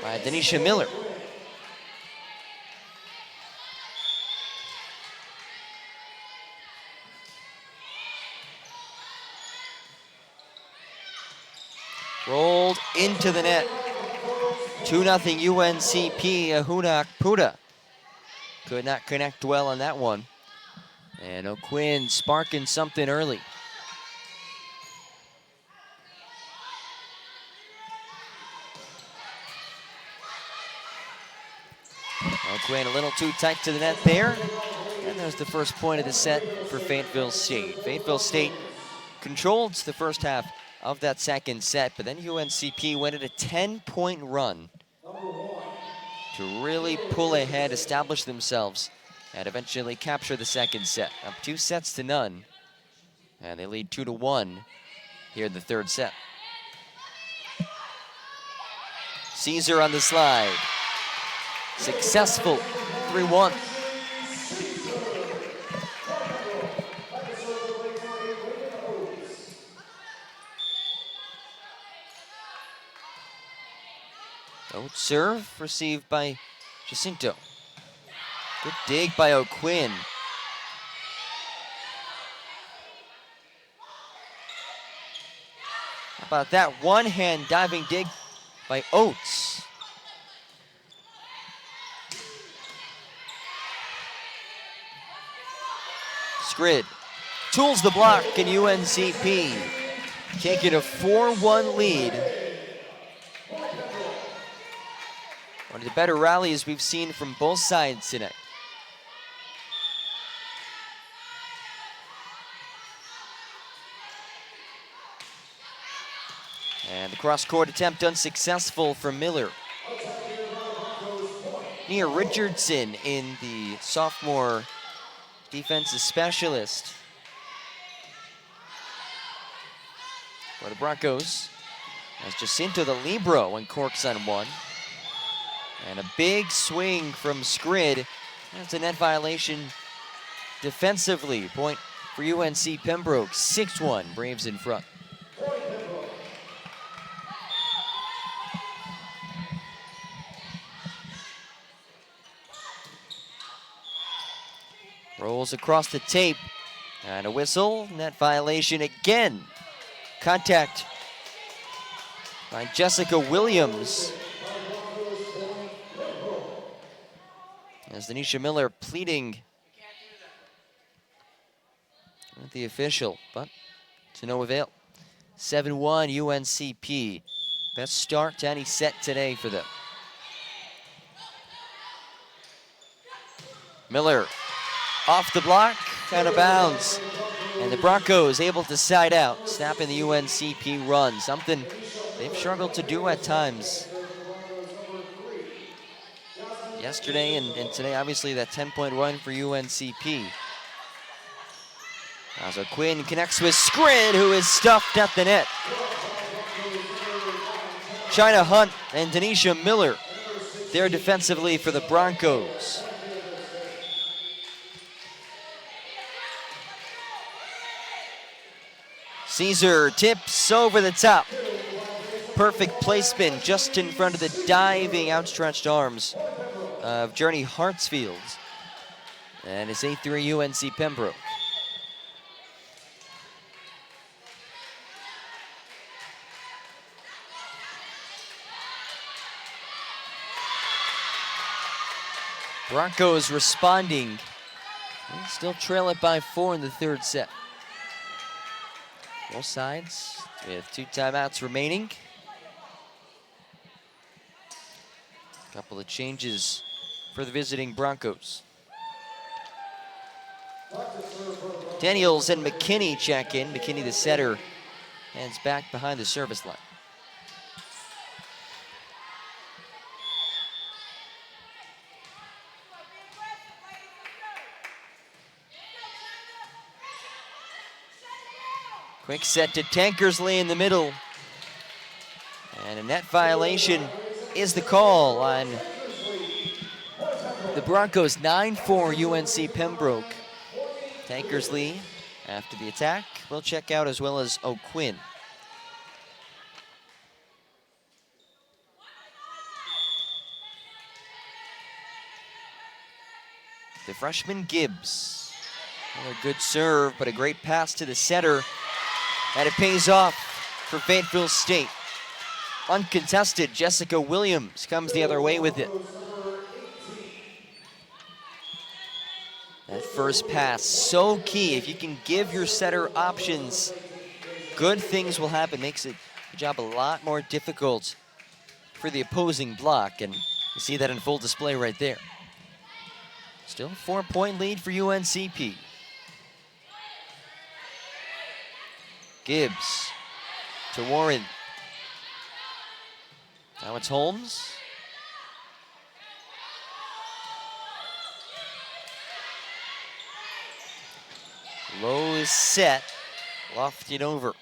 Speaker 5: by Denisha Miller. Rolled into the net. 2-0 UNCP. Ahuna Puda could not connect well on that one. And O'Quinn sparking something early. O'Quinn a little too tight to the net there. And there's the first point of the set for Fayetteville State. Fayetteville State controlled the first half of that second set, but then UNCP went at a 10-point run to really pull ahead, establish themselves, and eventually capture the second set. Up 2-0, and they lead 2-1 here in the third set. Caesar on the slide. Successful, 3-1. Out serve received by Jacinto. Good dig by O'Quinn. How about that one-hand diving dig by Oates? Scrid tools the block, and UNCP taking a 4-1 lead. One of the better rallies we've seen from both sides tonight. And the cross-court attempt unsuccessful for Miller. Nia Richardson in the sophomore defensive specialist for the Broncos. As Jacinto the libero uncorks on one. And a big swing from Scrid. That's a net violation defensively. Point for UNC Pembroke, 6-1, Braves in front. Rolls across the tape, and a whistle, net violation again. Contact by Jessica Williams. As Denisha Miller pleading with the official, but to no avail. 7-1 UNCP. Best start to any set today for them. Miller off the block, out of bounds. And the Broncos able to side out, snapping the UNCP run. Something they've struggled to do at times. Yesterday and today, obviously, that 10-point run for UNCP. As Quinn connects with Scrid, who is stuffed at the net. China Hunt and Denisha Miller there defensively for the Broncos. Caesar tips over the top. Perfect placement just in front of the diving outstretched arms of Journey Hartsfield. And it's 8-3 UNC Pembroke. Broncos responding. They still trail it by 4 in the third set. Both sides with 2 timeouts remaining. Couple of changes for the visiting Broncos. Daniels and McKinney check in. McKinney, the setter, hands back behind the service line. Quick set to Tankersley in the middle. And a net violation is the call on the Broncos. 9-4 UNC Pembroke. Tankersley, after the attack, will check out, as well as O'Quinn. The freshman Gibbs. Another good serve, but a great pass to the setter. And it pays off for Fayetteville State. Uncontested, Jessica Williams comes the other way with it. That first pass, so key. If you can give your setter options, good things will happen. Makes the job a lot more difficult for the opposing block. And you see that in full display right there. Still 4-point lead for UNCP. Gibbs to Warren. Now it's Holmes. Low is set. Lofted over.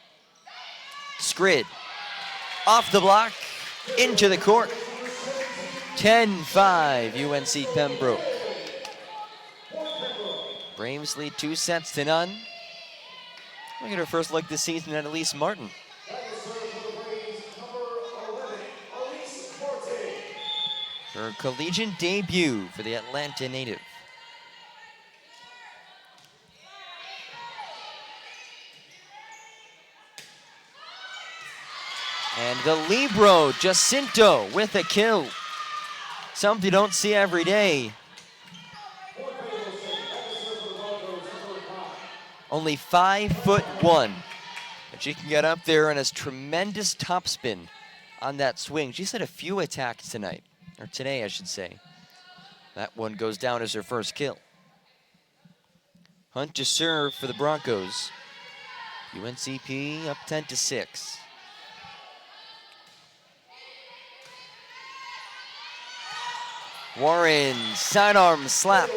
Speaker 5: Scrid. Off the block. Into the court. 10-5 UNC Pembroke. Braves lead 2-0. We'll get our first look this season at Elise Martin. Her collegiate debut for the Atlanta native. And the libero, Jacinto, with a kill. Something you don't see every day. Only 5'1", but she can get up there and has tremendous topspin on that swing. She's had a few attacks tonight, or today, I should say. That one goes down as her first kill. Hunt to serve for the Broncos. UNCP up 10-6. Warren, sidearm slap.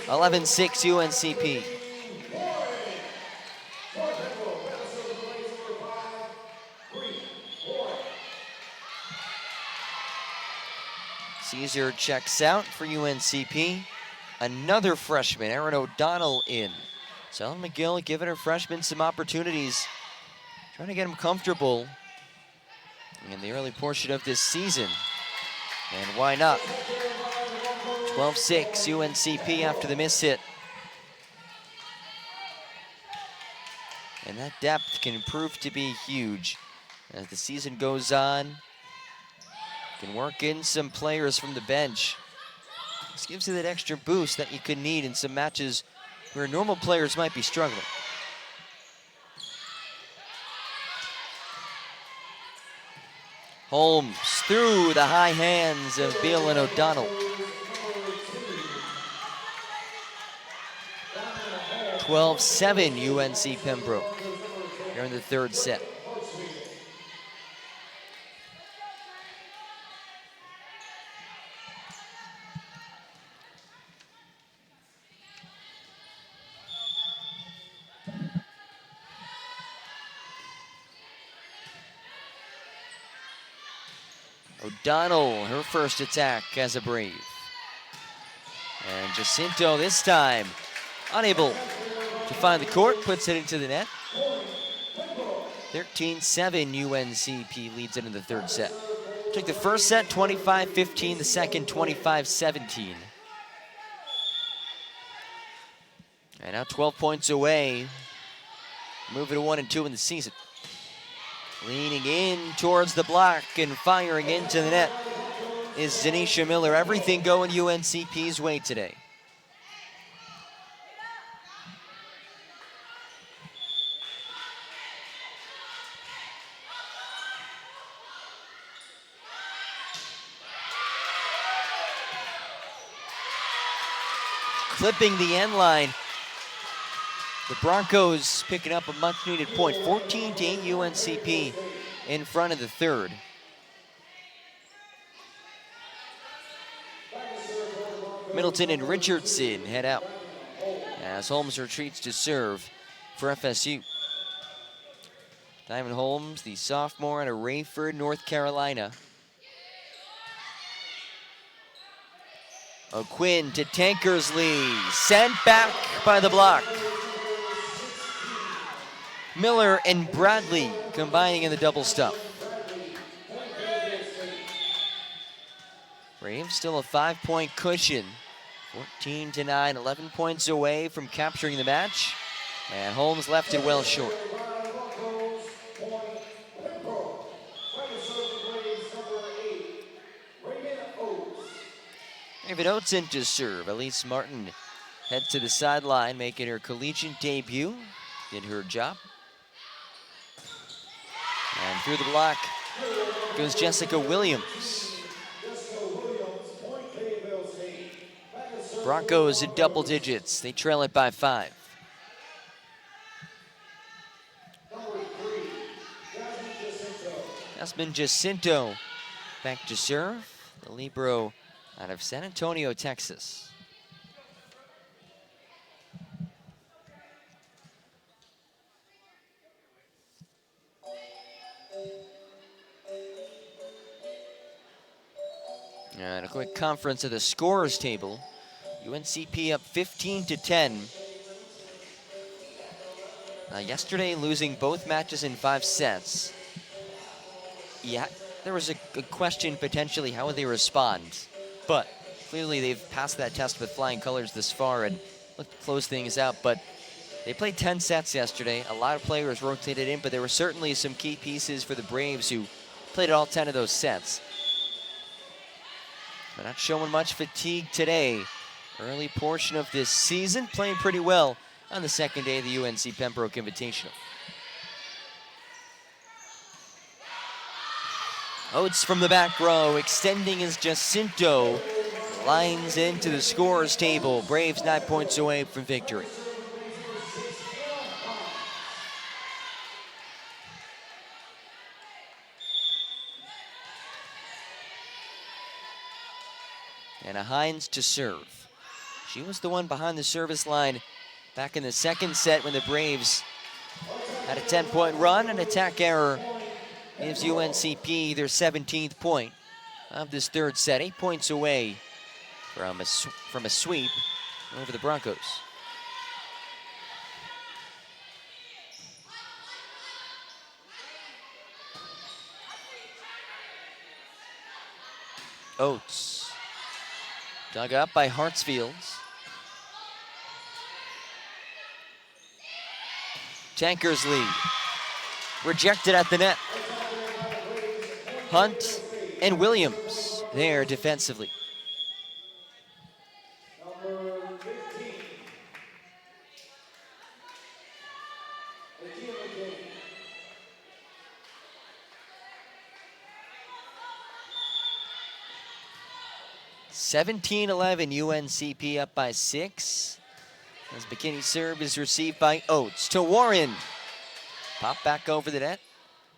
Speaker 5: 11-6 UNCP. Caesar checks out for UNCP. Another freshman, Aaron O'Donnell, in. So Ellen McGill giving her freshmen some opportunities, trying to get them comfortable in the early portion of this season. And why not? 12-6 UNCP after the miss hit. And that depth can prove to be huge As the season goes on, can work in some players from the bench. This gives you that extra boost that you could need in some matches where normal players might be struggling. Holmes through the high hands of Beal and O'Donnell. 12-7 UNC Pembroke here in the third set. O'Donnell, her first attack as a Brave. And Jacinto this time unable to find the court, puts it into the net. 13-7 UNCP leads it in the third set. Took the first set 25-15, the second 25-17. And now 12 points away. Moving to 1 and 2 in the season. Leaning in towards the block and firing into the net is Zanisha Miller. Everything going UNCP's way today. Clipping the end line. The Broncos picking up a much-needed point. 14-8 UNCP in front of the third. Middleton and Richardson head out as Holmes retreats to serve for FSU. Diamond Holmes, the sophomore out of Rayford, North Carolina. O'Quinn to Tankersley, sent back by the block. Miller and Bradley combining in the double stop. Braves still a 5-point cushion. 14-9, 11 points away from capturing the match. And Holmes left it well short. David Oates in to serve. Elise Martin heads to the sideline, making her collegiate debut. Did her job. And through the block goes Jessica Williams. Broncos in double digits. They trail it by 5. Jasmine Jacinto back to serve. The libero out of San Antonio, Texas. And a quick conference of the scorers table. UNCP up 15-10. Yesterday losing both matches in 5 sets. Yeah, there was a question potentially, how would they respond? But clearly they've passed that test with flying colors this far and looked to close things out. But they played 10 sets yesterday. A lot of players rotated in, but there were certainly some key pieces for the Braves who played all 10 of those sets. They're not showing much fatigue today. Early portion of this season, playing pretty well on the second day of the UNC Pembroke Invitational. Oates from the back row, extending his Jacinto. Lines into the scorers table. Braves 9 points away from victory. And a Hines to serve. She was the one behind the service line back in the second set when the Braves had a 10-point run. An attack error gives UNCP their 17th point of this third set. 8 points away from a sweep over the Broncos. Oates. Dug up by Hartsfields. Tankersley rejected at the net. Hunt, and Williams there defensively.
Speaker 4: Number 15. Again, again.
Speaker 5: 17-11, UNCP up by 6. As McKinney's serve is received by Oates to Warren. Pop back over the net.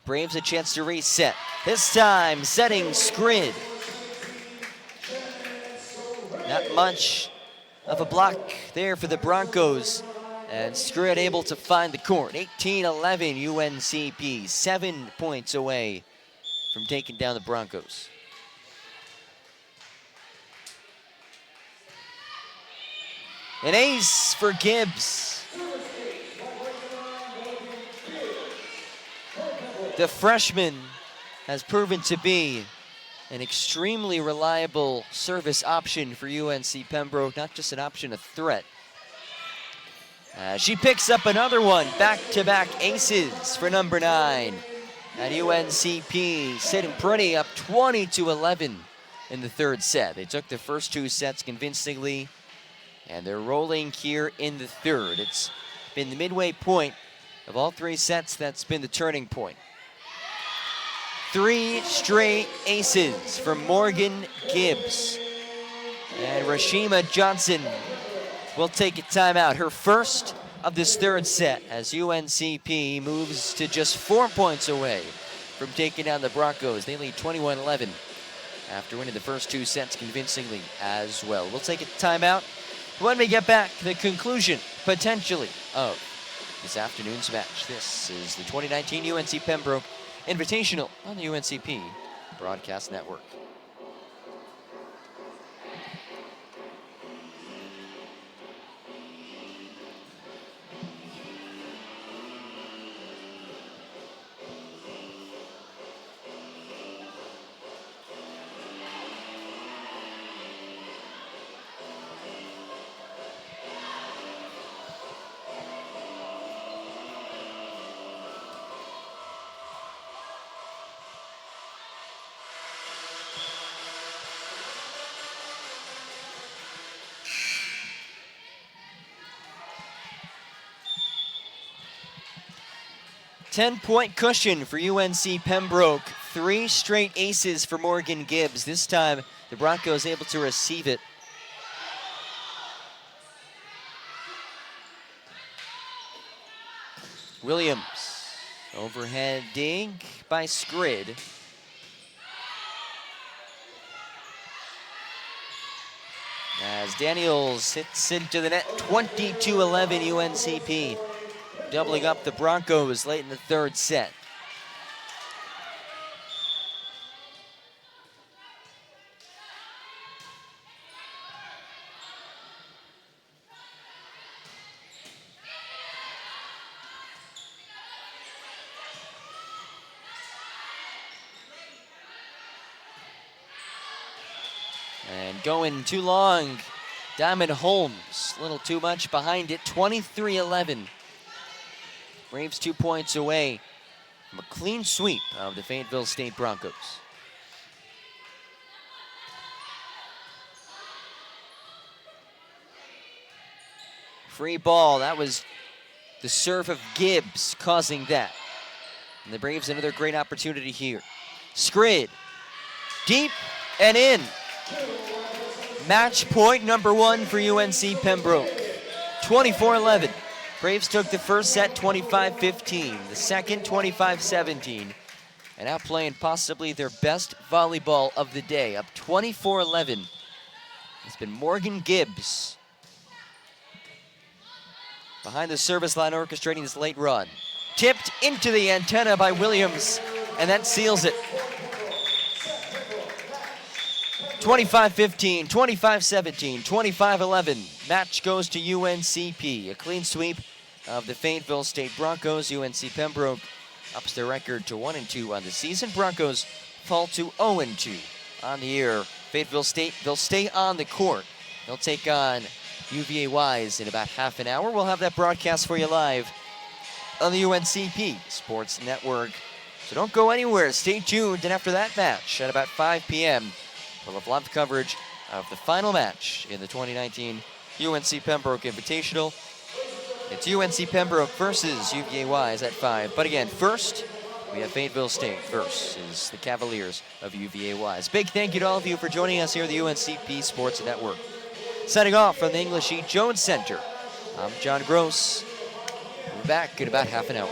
Speaker 5: Braves a chance to reset. This time, setting Skrid. Not much of a block there for the Broncos. And Skrid able to find the court. 18-11, UNCP, 7 points away from taking down the Broncos. An ace for Gibbs. The freshman has proven to be an extremely reliable service option for UNC Pembroke, not just an option, a threat. She picks up another one, back-to-back aces for number 9. And UNCP sitting pretty up 20-11 in the third set. They took the first 2 sets convincingly, and they're rolling here in the third. It's been the midway point of all 3 sets that's been the turning point. 3 straight aces from Morgan Gibbs. And Rashima Johnson will take a timeout. Her first of this third set as UNCP moves to just 4 points away from taking down the Broncos. They lead 21-11 after winning the first 2 sets convincingly as well. We'll take a timeout. When we get back, the conclusion, potentially, of this afternoon's match. This is the 2019 UNC Pembroke Invitational on the UNCP Broadcast Network. Ten-point cushion for UNC Pembroke. 3 straight aces for Morgan Gibbs. This time, the Broncos able to receive it. Williams, overhead dig by Skrid. As Daniels hits into the net, 22-11 UNCP. Doubling up the Broncos late in the third set. And going too long, Diamond Holmes, a little too much behind it, 23-11. Braves 2 points away from a clean sweep of the Fayetteville State Broncos. Free ball, that was the serve of Gibbs causing that. And the Braves another great opportunity here. Skrid, deep and in. Match point number 1 for UNC Pembroke, 24-11. Braves took the first set 25-15, the second 25-17, and now playing possibly their best volleyball of the day, up 24-11. It's been Morgan Gibbs behind the service line orchestrating this late run. Tipped into the antenna by Williams, and that seals it. 25-15, 25-17, 25-11. Match goes to UNCP. A clean sweep of the Fayetteville State Broncos. UNC Pembroke ups their record to 1-2 on the season. Broncos fall to 0-2 on the year. Fayetteville State, they'll stay on the court. They'll take on UVA Wise in about half an hour. We'll have that broadcast for you live on the UNCP Sports Network So don't go anywhere. Stay tuned. And after that match at about 5 p.m., we'll have live coverage of the final match in the 2019 UNC Pembroke Invitational. It's UNC Pembroke versus UVA-Wise at 5. But again, first, we have Fayetteville State versus the Cavaliers of UVA-Wise. Big thank you to all of you for joining us here at the UNCP Sports Network. Signing off from the English E. Jones Center, I'm John Gross. We'll be back in about half an hour.